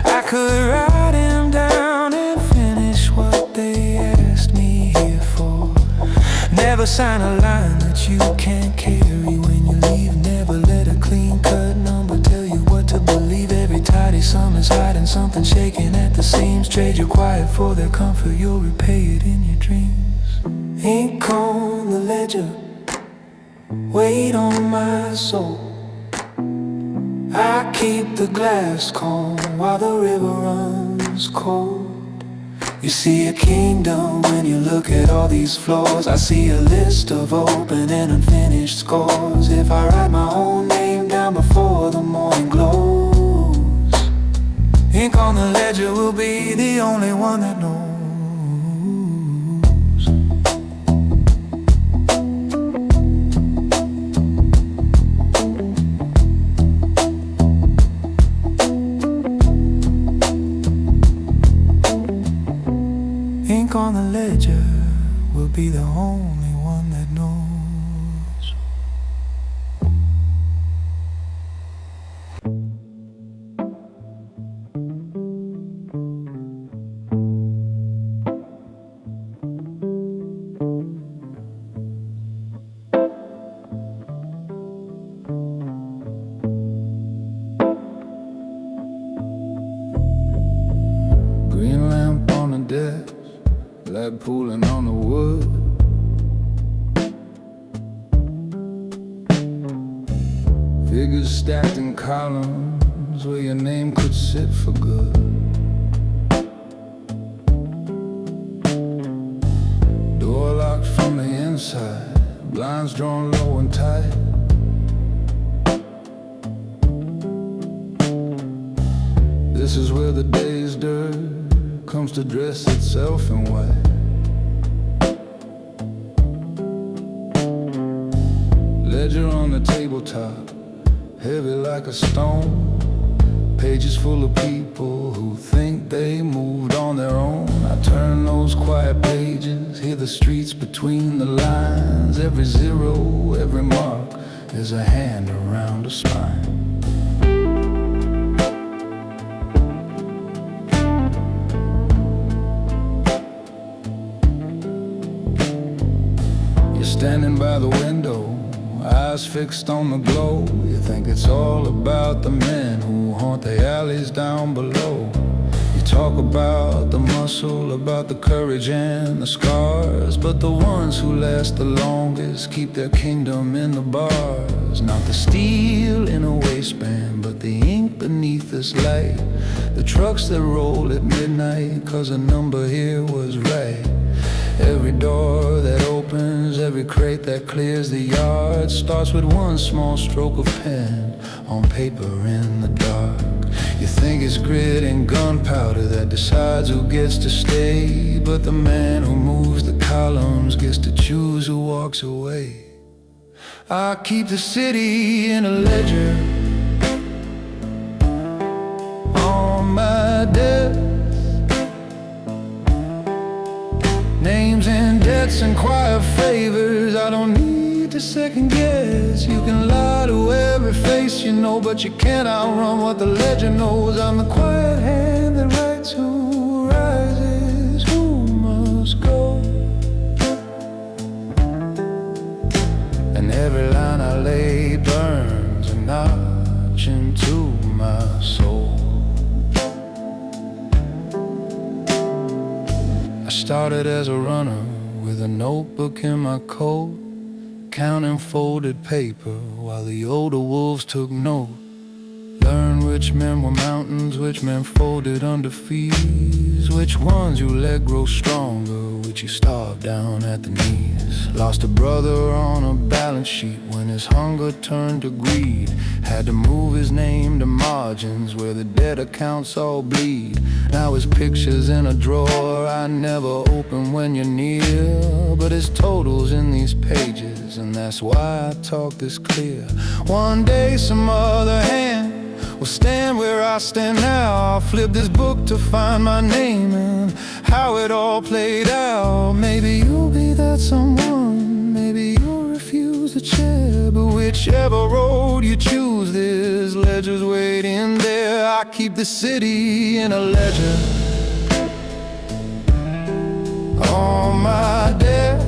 I could write him down and finish what they asked me here for. Never sign a line that you can't carry when you leave. Never let a clean-cut number tell you what to believe. Every tidy sum is hiding something shaking at the seams. Trade your quiet for their comfort, you'll repay it in your dreams. Ink on the ledger, weight on my soul. I keep the glass calm while the river runs cold. You see a kingdom when you look at all these floors. I see a list of open and unfinished scores. If I write my own name down before the morning glows, ink on the ledger will be the only one that knows. Ink on the ledger will be the only one that knows. Green lamp on the desk, light pooling on the wood. Figures stacked in columns where your name could sit for good. Door locked from the inside, blinds drawn low and tight. This is where the day's dirt comes to dress itself in white. Ledger on the tabletop, heavy like a stone. Pages full of people who think they moved on their own. I turn those quiet pages, hear the streets between the lines. Every zero, every mark is a hand around a spine. standing by the window, eyes fixed on the glow. You think it's all about the men who haunt the alleys down below. You talk about the muscle, about the courage and the scars, but the ones who last the longest keep their kingdom in the bars. Not the steel in a waistband, but the ink beneath this light. The trucks that roll at midnight, 'cause a number here was right. Every door that opens, every crate that clears the yard starts with one small stroke of pen on paper in the dark. You think it's grit and gunpowder that decides who gets to stay, but the man who moves the columns gets to choose who walks away. I keep the city in a ledger on my desk. Names and debts and quiet favors, I don't need to second guess. You can lie to every face you know, but you can't outrun what the legend knows. I'm the quiet hand that writes who rises, who must go. And every line I lay burns a notch into my soul. Started as a runner with a notebook in my coat, counting folded paper while the older wolves took note. Learned which men were mountains, which men folded under fees, which ones you let grow stronger, which you starved down at the knees. Lost a brother on a balance sheet when his hunger turned to greed. Had to move his name to margins where the debt accounts all bleed. Now his picture's in a drawer I never open when you're near, but his total's in these pages, and that's why I talk this clear. One day some other hand will stand where I stand now. I'll flip this book to find my name and how it all played out. Maybe you'll be that someone, maybe you'll refuse the chair, but whichever road you choose, this ledger's waiting there. I keep the city in a ledger on my desk.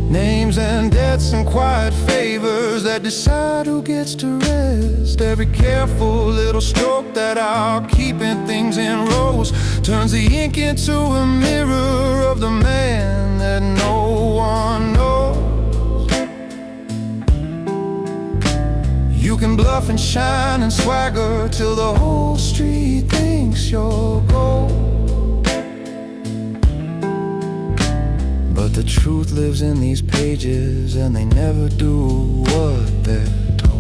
Names and debts and quiet favors that decide who gets to rest. Every careful little stroke that I'll keep in things in rows turns the ink into a mirror of the man that no one knows. You can bluff and shine and swagger till the whole street thinks you're gold, but the truth lives in these pages, and they never do what they're told.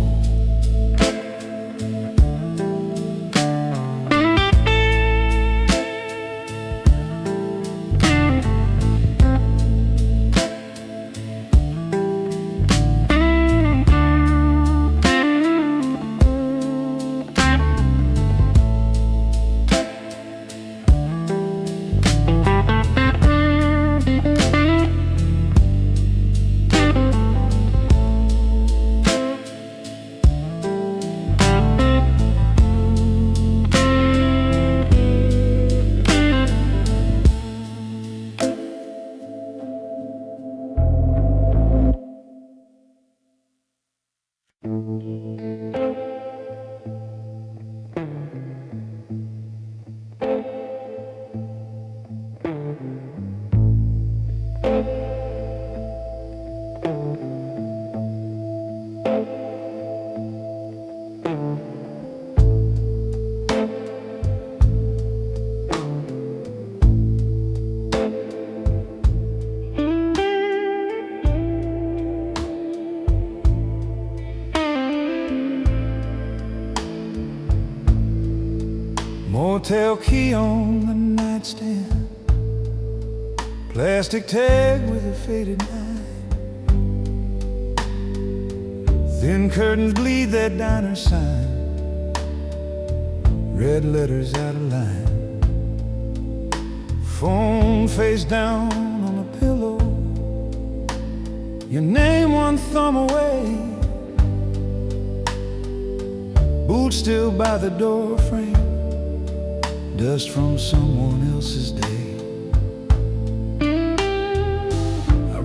Motel key on the nightstand, plastic tag with a faded knife. Thin curtains bleed that diner sign, red letters out of line. Phone face down on the pillow, your name one thumb away. Boots still by the door frame, dust from someone else's day.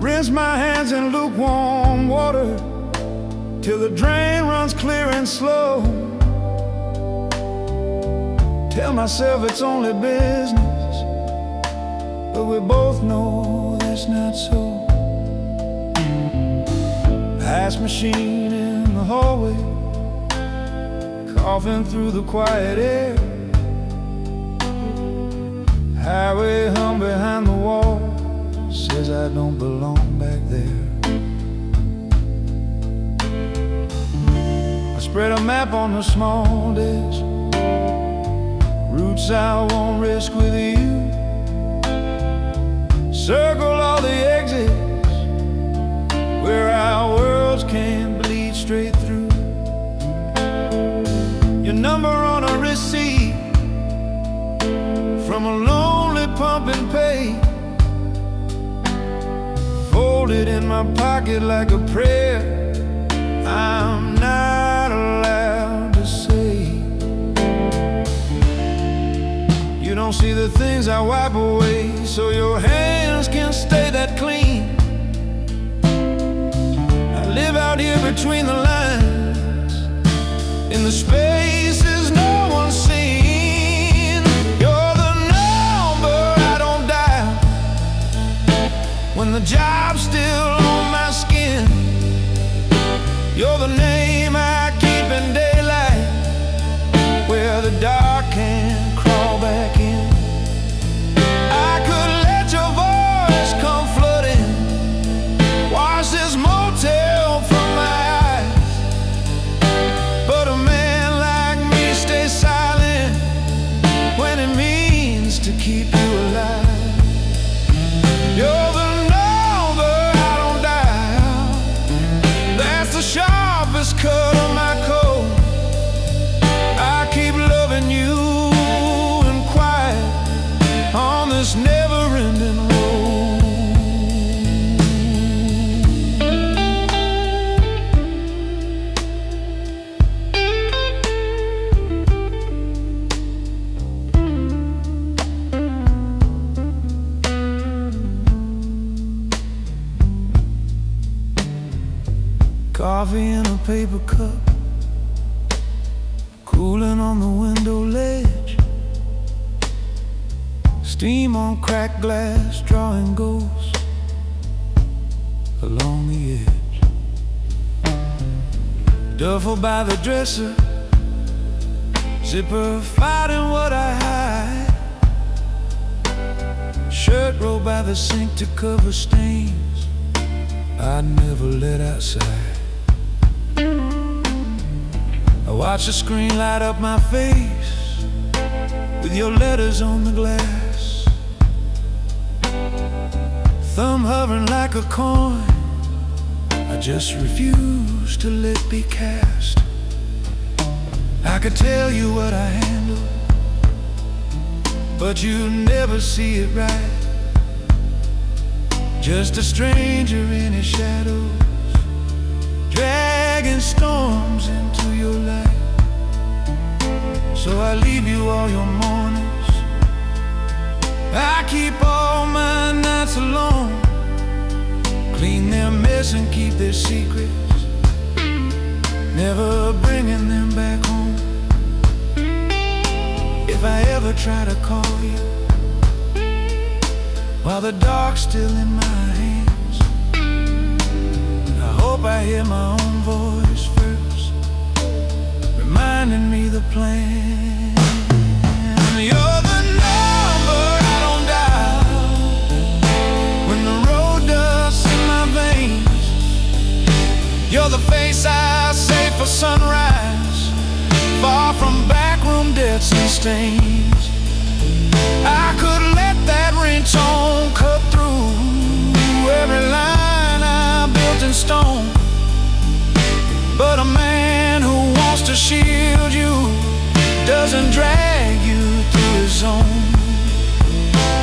rinse my hands in lukewarm water till the drain runs clear and slow. Tell myself it's only business, but we both know that's not so. Ice machine in the hallway, coughing through the quiet air. Highway hum behind the wall says I don't belong back there. I spread a map on the small desk, routes I won't risk with you. Circle all the exits where our worlds can bleed straight through. Your number on a receipt from a lonely pump and pay, folded in my pocket like a prayer I'm not allowed to say. You don't see the things I wipe away, so your hands can stay that clean. I live out here between the lines, in the spaces no one's seen. You're the number I don't dial when the job's still on my skin. You're the name I keep in daylight where the dark can't crawl back in. I could let your voice come flooding, wash this motel from my eyes, but a man like me stays silent when it means to keep you alive. You're the number I don't dial, that's the sharpest cut of my coat. I keep loving you in quiet on this never-ending road. Coffee in a paper cup, cooling on the window ledge. Steam on cracked glass, drawing ghosts along the edge. Duffel by the dresser, zipper fighting what I hide. Shirt rolled by the sink to cover stains I'd never let outside. I watch the screen light up my face with your letters on the glass. Thumb hovering like a coin, I just refuse to let be cast. I could tell you what I handle, but you never see it right. Just a stranger in his shadows, dragging storms into your life. So I leave you all your mornings, I keep all my nights alone, clean their mess and keep their secrets, never bringing them back home. If I ever try to call you while the dark's still in my hands, I hope I hear my own voice first, reminding me the plan. You're the number I don't dial when the road dust in my veins. You're the face I save for sunrise, far from backroom debts and stains. I could let that ringtone cut through every line I built in stone, but a man who wants to shield you doesn't drag you through his zone.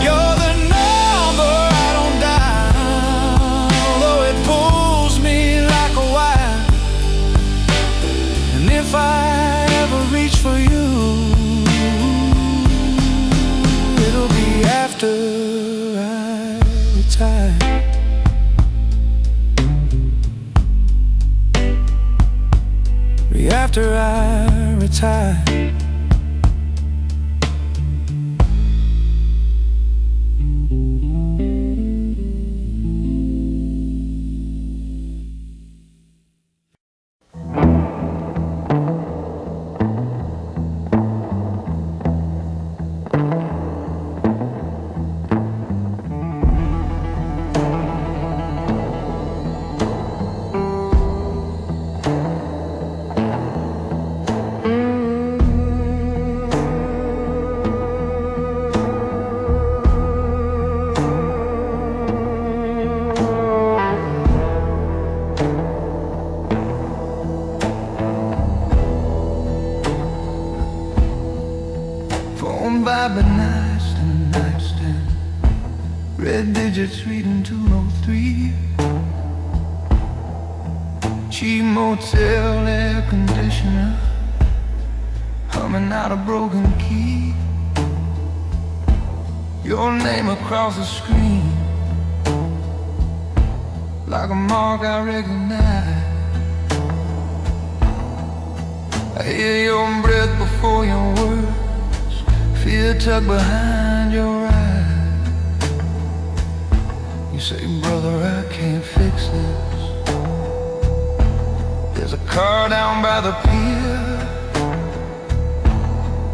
You're the number I don't dial, though it pulls me like a wire. And if I ever reach for you, after I retire. Phone vibing nights and nightstand, red digits reading 203. Cheap motel air conditioner, humming out a broken key. Your name across the screen, like a mark I recognize. I hear your breath before your words, fear tucked behind your eyes. You say, brother, I can't fix this. There's a car down by the pier.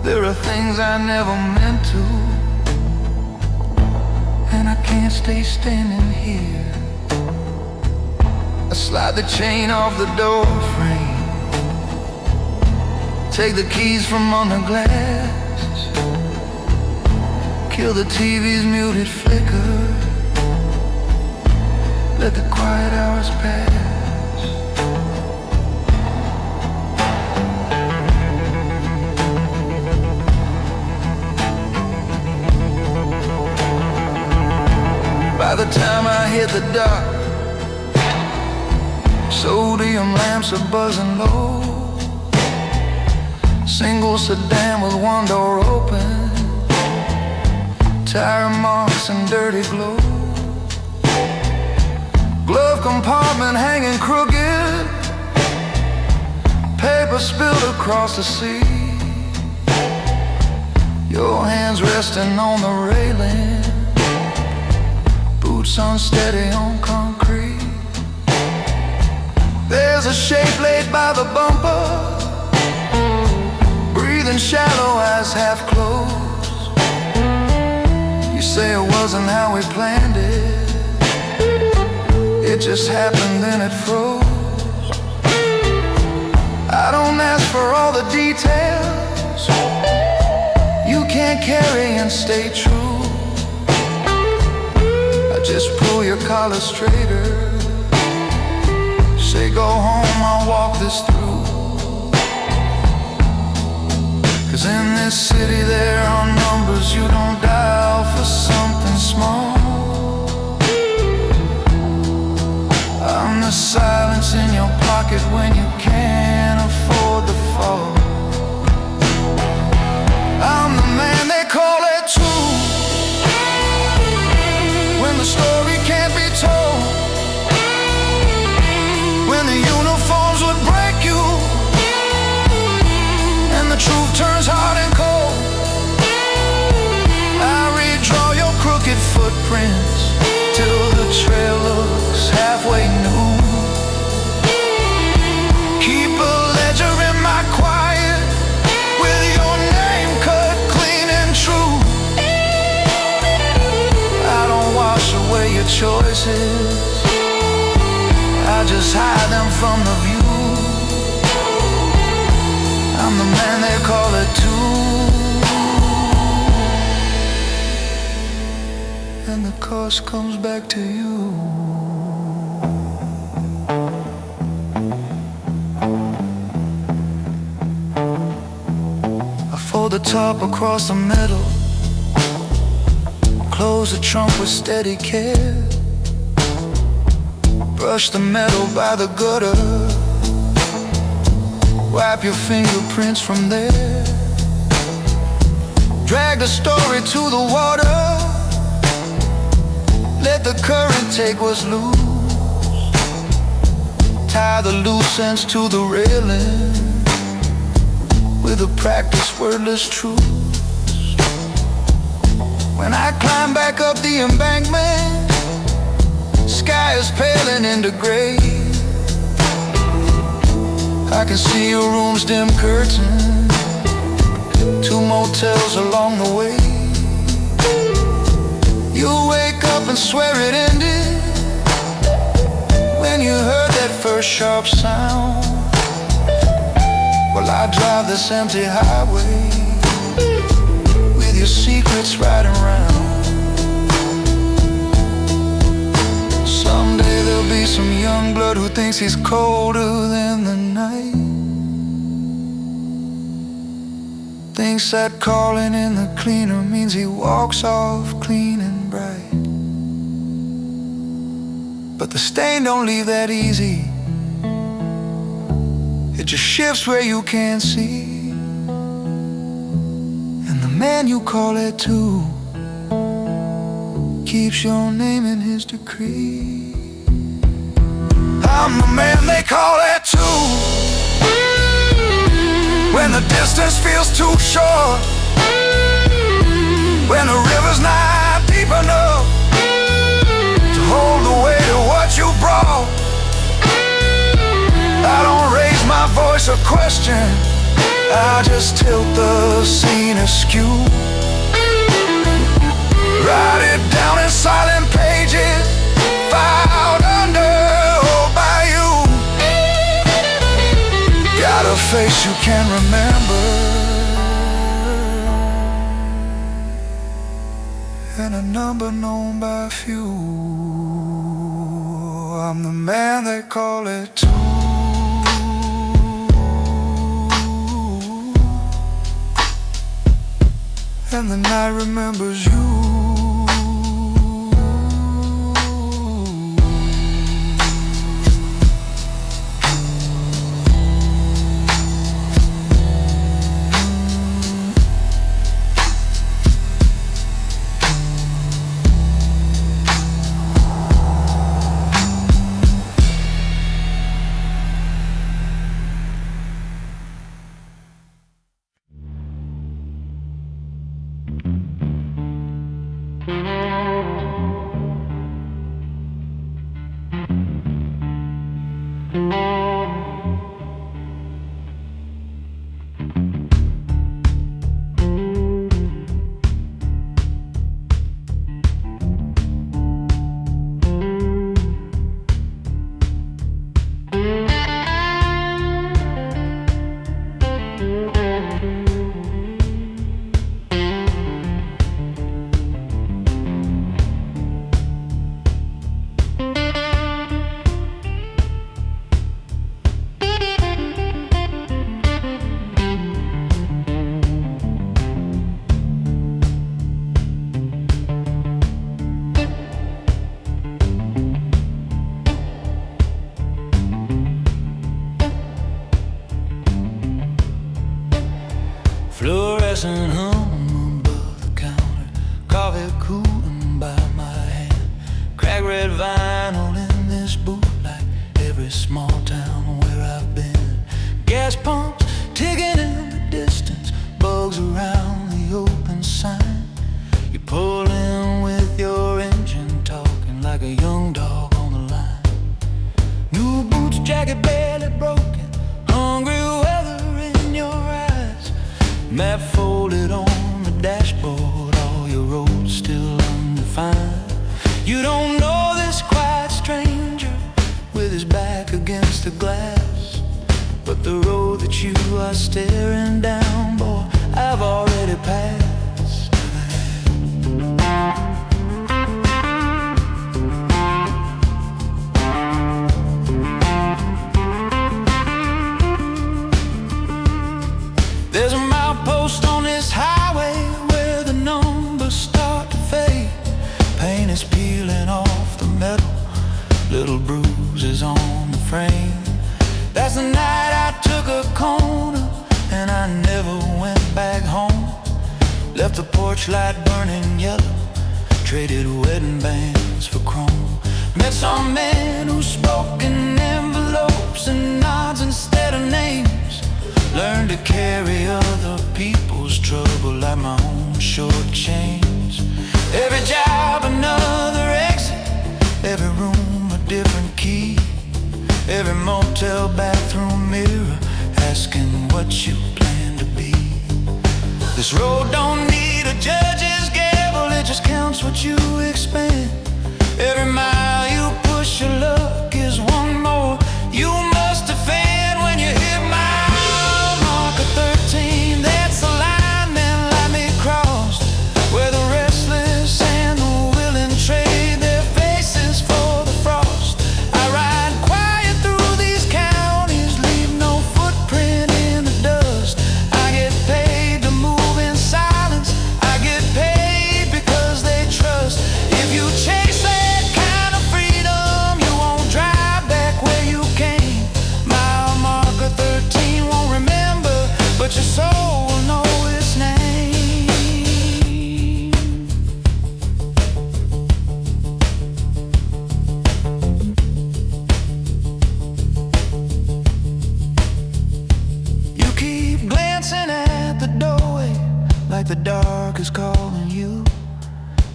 There are things I never meant to, and I can't stay standing here. I slide the chain off the door frame, take the keys from under glass, kill the TV's muted flicker, let the quiet hours pass. By the time I hit the dock, sodium lamps are buzzing low. Single sedan with one door open, tire marks and dirty glow. Glove compartment hanging crooked, paper spilled across the seat. Your hands resting on the railing, boots unsteady on concrete. There's a shape laid by the bumper, breathing shallow, eyes half closed. You say it wasn't how we planned it, it just happened and it froze. I don't ask for all the details, you can't carry and stay true. I just pull your collar straighter, say go home, I'll walk this through. 'Cause in this city there are numbers you don't dial for something small. I'm the silence in your pocket when you can't afford the fall. I'm the man they call it true, when the story can't be told, when the uniforms would break you and the truth turns hard and cold. I redraw your crooked footprints till the trail looks halfway new. Keep a ledger in my quiet with your name cut clean and true. I don't wash away your choices, I just hide them from the view. I'm the man they call it too, and the cost comes back to you. I fold the top across the middle, close the trunk with steady care, brush the metal by the gutter, wipe your fingerprints from there, drag the story to the water, let the current take what's loose, tie the loose ends to the railing, with a practiced wordless truth. When I climb back up the embankment, sky is paling into gray. I can see your room's dim curtain, 2 motels along the way. You'll wake up and swear it ended when you heard that first sharp sound. Well, I drive this empty highway with your secrets riding round. Someday there'll be some young blood who thinks he's colder than the night, thinks that calling in the cleaner means he walks off clean and bright. But the stain don't leave that easy, it just shifts where you can't see. And the man you call it to keeps your name in his decree. I'm the man they call it to when the distance feels too short, when the river's not deep enough to hold the weight of what you brought. I don't raise my voice or question, I just tilt the scene askew. Write it down in silent pages, filed under or by you. Got a face you can remember, and a number known by few. I'm the man they call it to, and the night remembers you. Fluorescent hum above the counter, coffee cooling by my hand, crack red vinyl in this booth like every small town where I've been. Gas pumps ticking in the distance, bugs around the open sign. You pull in with your engine talking like a young dog on the line. New boots, jacket barely broken, hungry weather in your eyes. Map folded on the dashboard, all your roads still undefined. You don't know this quiet stranger with his back against the glass, but the road that you are staring down, boy, I've already passed. There's a milepost on this highway where the numbers start to fade. Paint is peeling off the metal, little bruises on the frame. That's the night I took a corner and I never went back home. Left the porch light burning yellow, traded wedding bands for chrome. Met some men who spoke in envelopes and nods instead of names. Learned to carry a This road don't need a judge's gavel, it just counts what you expend. Every mile you push your luck is one more you must defend. When you hit mile marker 13, that's the line men like me crossed, where the restless and the willing trade their faces for the frost. I ride quiet through these counties, leave no footprint in the dust. I get paid to move in silence, I get paid because they trust. If you chase that kind of freedom, you won't drive back where you came. Mile marker 13 won't remember, but your soul will know its name. You keep glancing at the doorway, like the dark is calling you,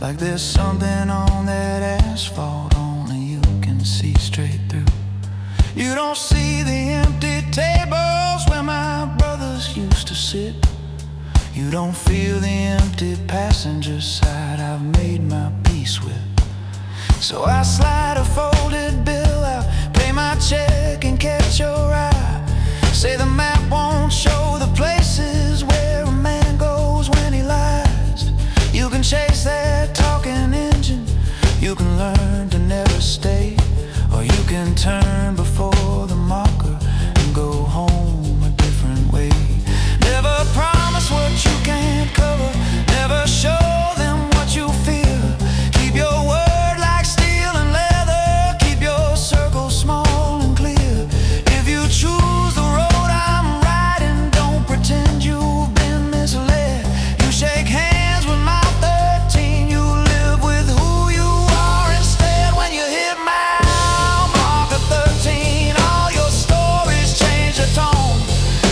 like there's something on that asphalt only you can see straight through. You don't see the empty tables where my brothers used to sit. You don't feel the empty passenger side I've made my peace with. So I slide a folded bill out, pay my check and catch your eye. Say the map won't show the places where a man goes when he lies. You can chase that talking engine, you can learn to never stay, or you can turn before the marker and go home a different way. Never promise what you can't cover, never show them what you feel. Keep your word like steel and leather, keep your circle small and clear. If you choose the road I'm riding, don't pretend you've been misled. You shake hands with my 13, you live with who you are instead. When you hit mile marker 13, all your stories change their tone.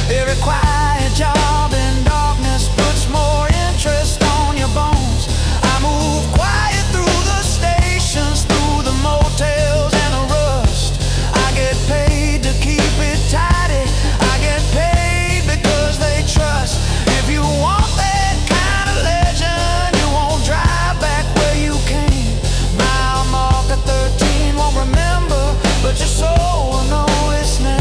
Every quiet job in darkness puts more interest on your bones. I move quiet through the stations, through the motels and the rust. I get paid to keep it tidy, I get paid because they trust. If you want that kind of legend, you won't drive back where you came. Mile marker 13 won't remember, but your soul will know its name.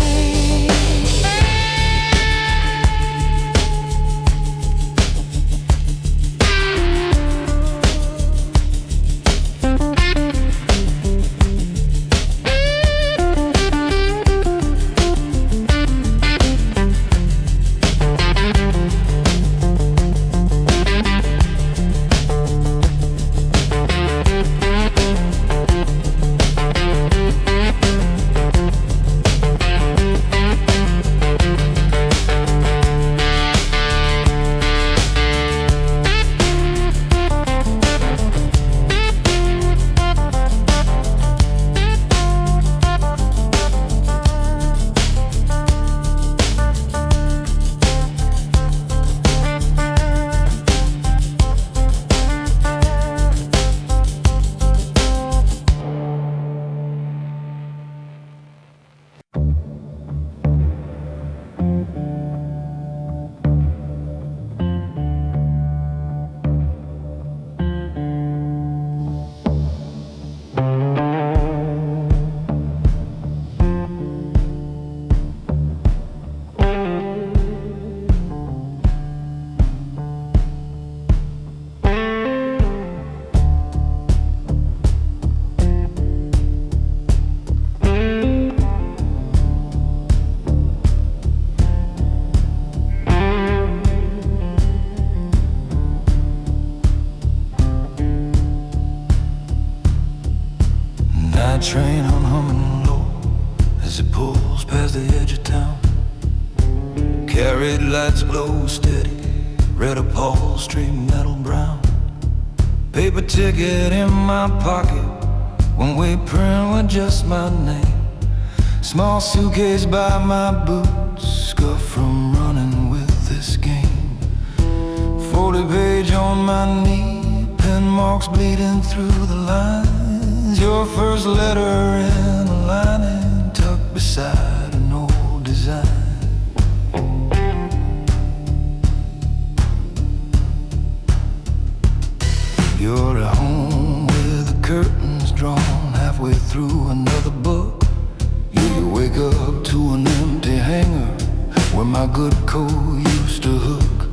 Night train on humming low as it pulls past the edge of town. Carried lights glow steady, red upholstery, metal brown. Paper ticket in my pocket, one-way print with just my name. Small suitcase by my boots, scuff from running with this game. 40-page on my knee, pen marks bleeding through the lines. Your first letter in a lining tucked beside an old design. my good coat used to hook.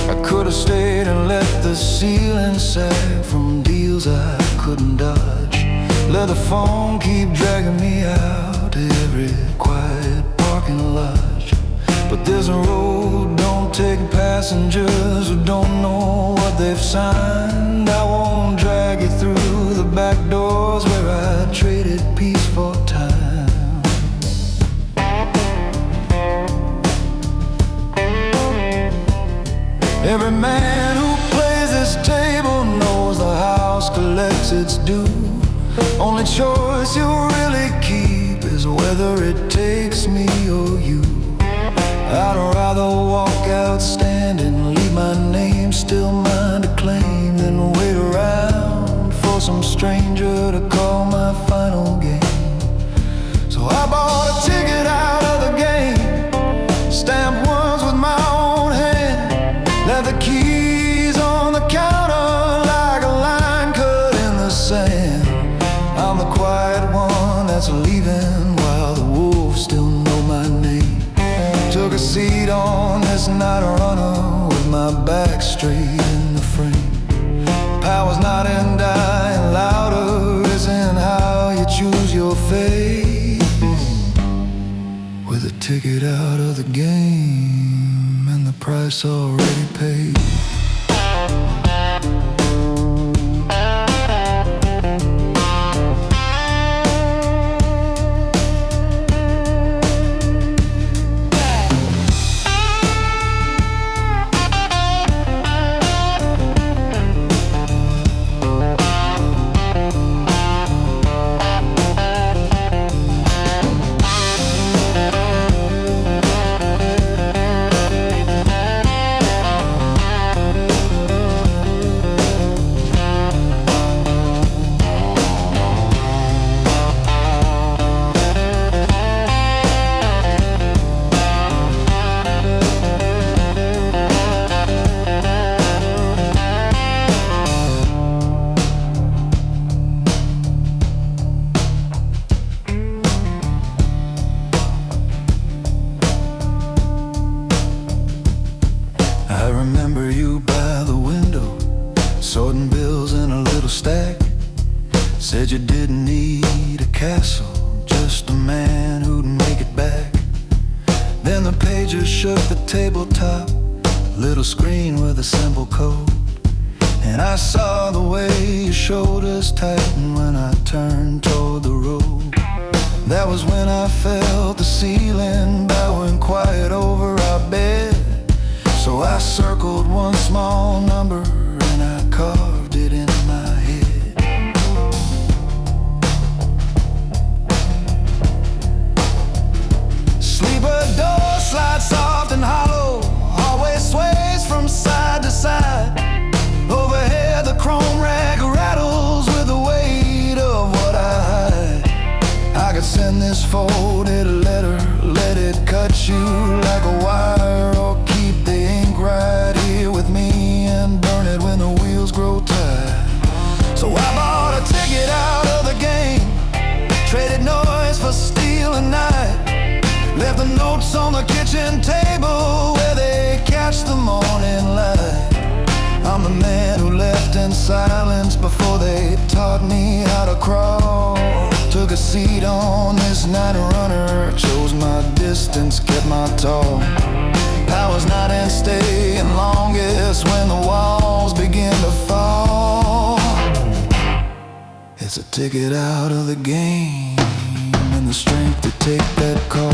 I could have stayed and let the ceiling sag from deals I couldn't dodge. Let the phone keep dragging me out to every quiet parking lodge. But there's a road, don't take passengers who don't know what they've signed. I won't drag you through the back doors where I traded peace for time. Every man who plays this table knows the house collects its due. Only choice you'll really keep is whether it takes me or you. I'd rather walk out standing, leave my name still mine to claim, than wait around for some stranger to call my final game. So I bought a ticket out of the game, stamped ones with my own hand, left the keys on the counter like a line cut in the sand. I'm the quiet one that's leaving while the wolves still know my name. Took a seat on this night runner with my back straight in the frame. Power's not in dying louder, it's in how you choose your fate. With a ticket out of the game and the price already paid. I remember you by the window, sorting bills in a little stack. Said you didn't need a castle, just a man who'd make it back. Then the pager shook the tabletop, little screen with a simple code. And I saw the way your shoulders tightened when I turned toward the road. That was when I felt the ceiling bowing quiet over our bed. So I circled one small number and I carved it in my head. Sleeper door slides soft and hollow, hallway sways from side to side. Overhead the chrome rack rattles with the weight of what I hide. I could send this folded letter, let it cut you like a wire, or keep the ink right here with me and burn it when the wheels grow tired. So I bought a ticket out of the game, traded noise for steel and night. Left the notes on the kitchen table where they catch the morning light. I'm the man who left in silence before they taught me how to crawl. Took a seat on this night runner, chose my distance, kept my tall. Power's not in staying longest when the walls begin to fall. It's a ticket out of the game and the strength to take that call.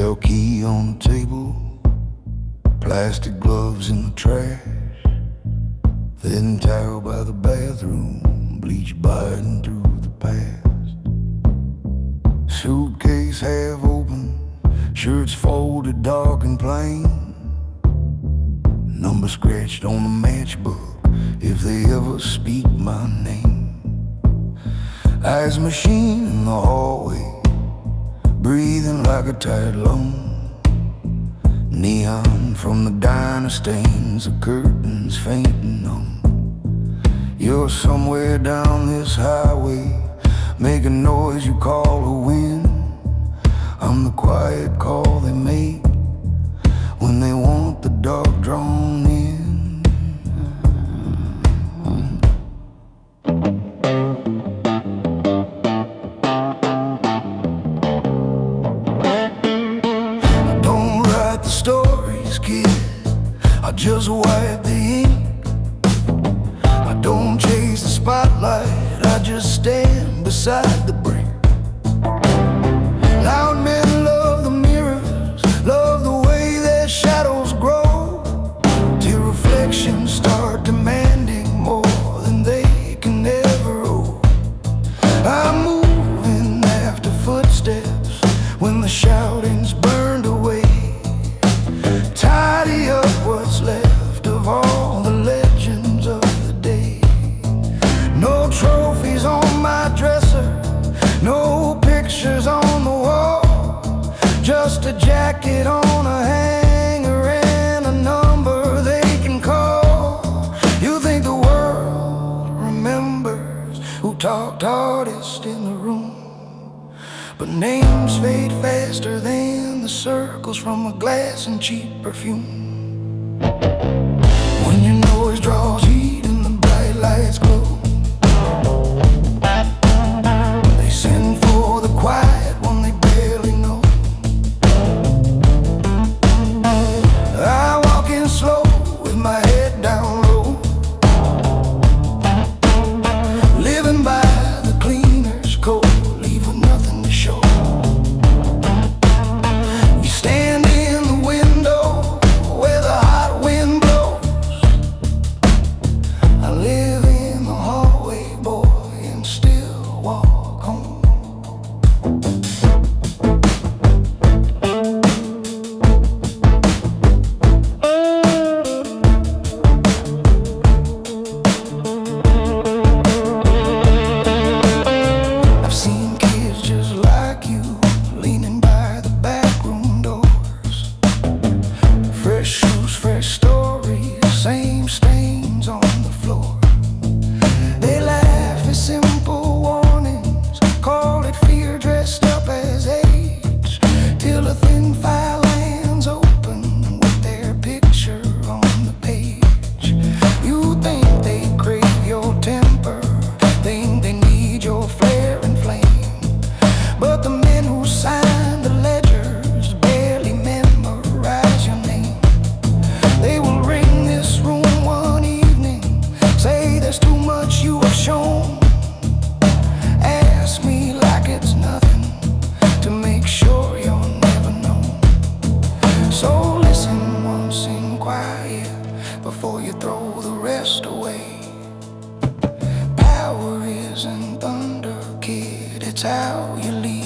Motel key on the table, plastic gloves in the trash, thin towel by the bathroom, bleach biting through the past. Suitcase half open, shirts folded dark and plain, number scratched on the matchbook if they ever speak my name. Ice machine in the hallway, breathing like a tired lung. Neon from the diner stains the curtains fainting numb. You're somewhere down this highway, making noise you call a wind. I'm the quiet call they make when they want the dark drawn in. I don't write the stories, kid, I just wipe the ink. I don't chase the spotlight, I just stand beside the brink. Loud men love the mirrors, love the way their shadows grow, till reflections start demanding more than they can ever owe. I'm moving after footsteps when the shouting's burned away. Tidy up what's left of all the legends of the day. No trophies on my dresser, no pictures on the wall, just a jacket on a hanger and a number they can call. You think the world remembers who talked hardest in the room, but names fade faster than the circles from a glass and cheap perfume. When your noise draws heat and the bright lights glow, they send for the quiet one they barely know. I walk in slow with my head down low, living by the cleaner's code, leave with nothing to show. You stand in the window where the hot wind blows. I live in the hallway, boy, and still walk home. I've seen kids just like you leaning by the back room doors. Fresh shoes, fresh stories, same stains on the floor. They laugh at simple warnings, call it fear dressed up as age, till a thin file lands open with their picture on the page. You think they crave your temper, think they need your flair and flame, but the men who sign the ledgers barely memorize your name. They will ring this room one evening, say there's too much you have shown, ask me like it's nothing to make sure you're never known. So listen once in quiet before you throw the rest away. Power isn't thunder, kid, it's how you leave.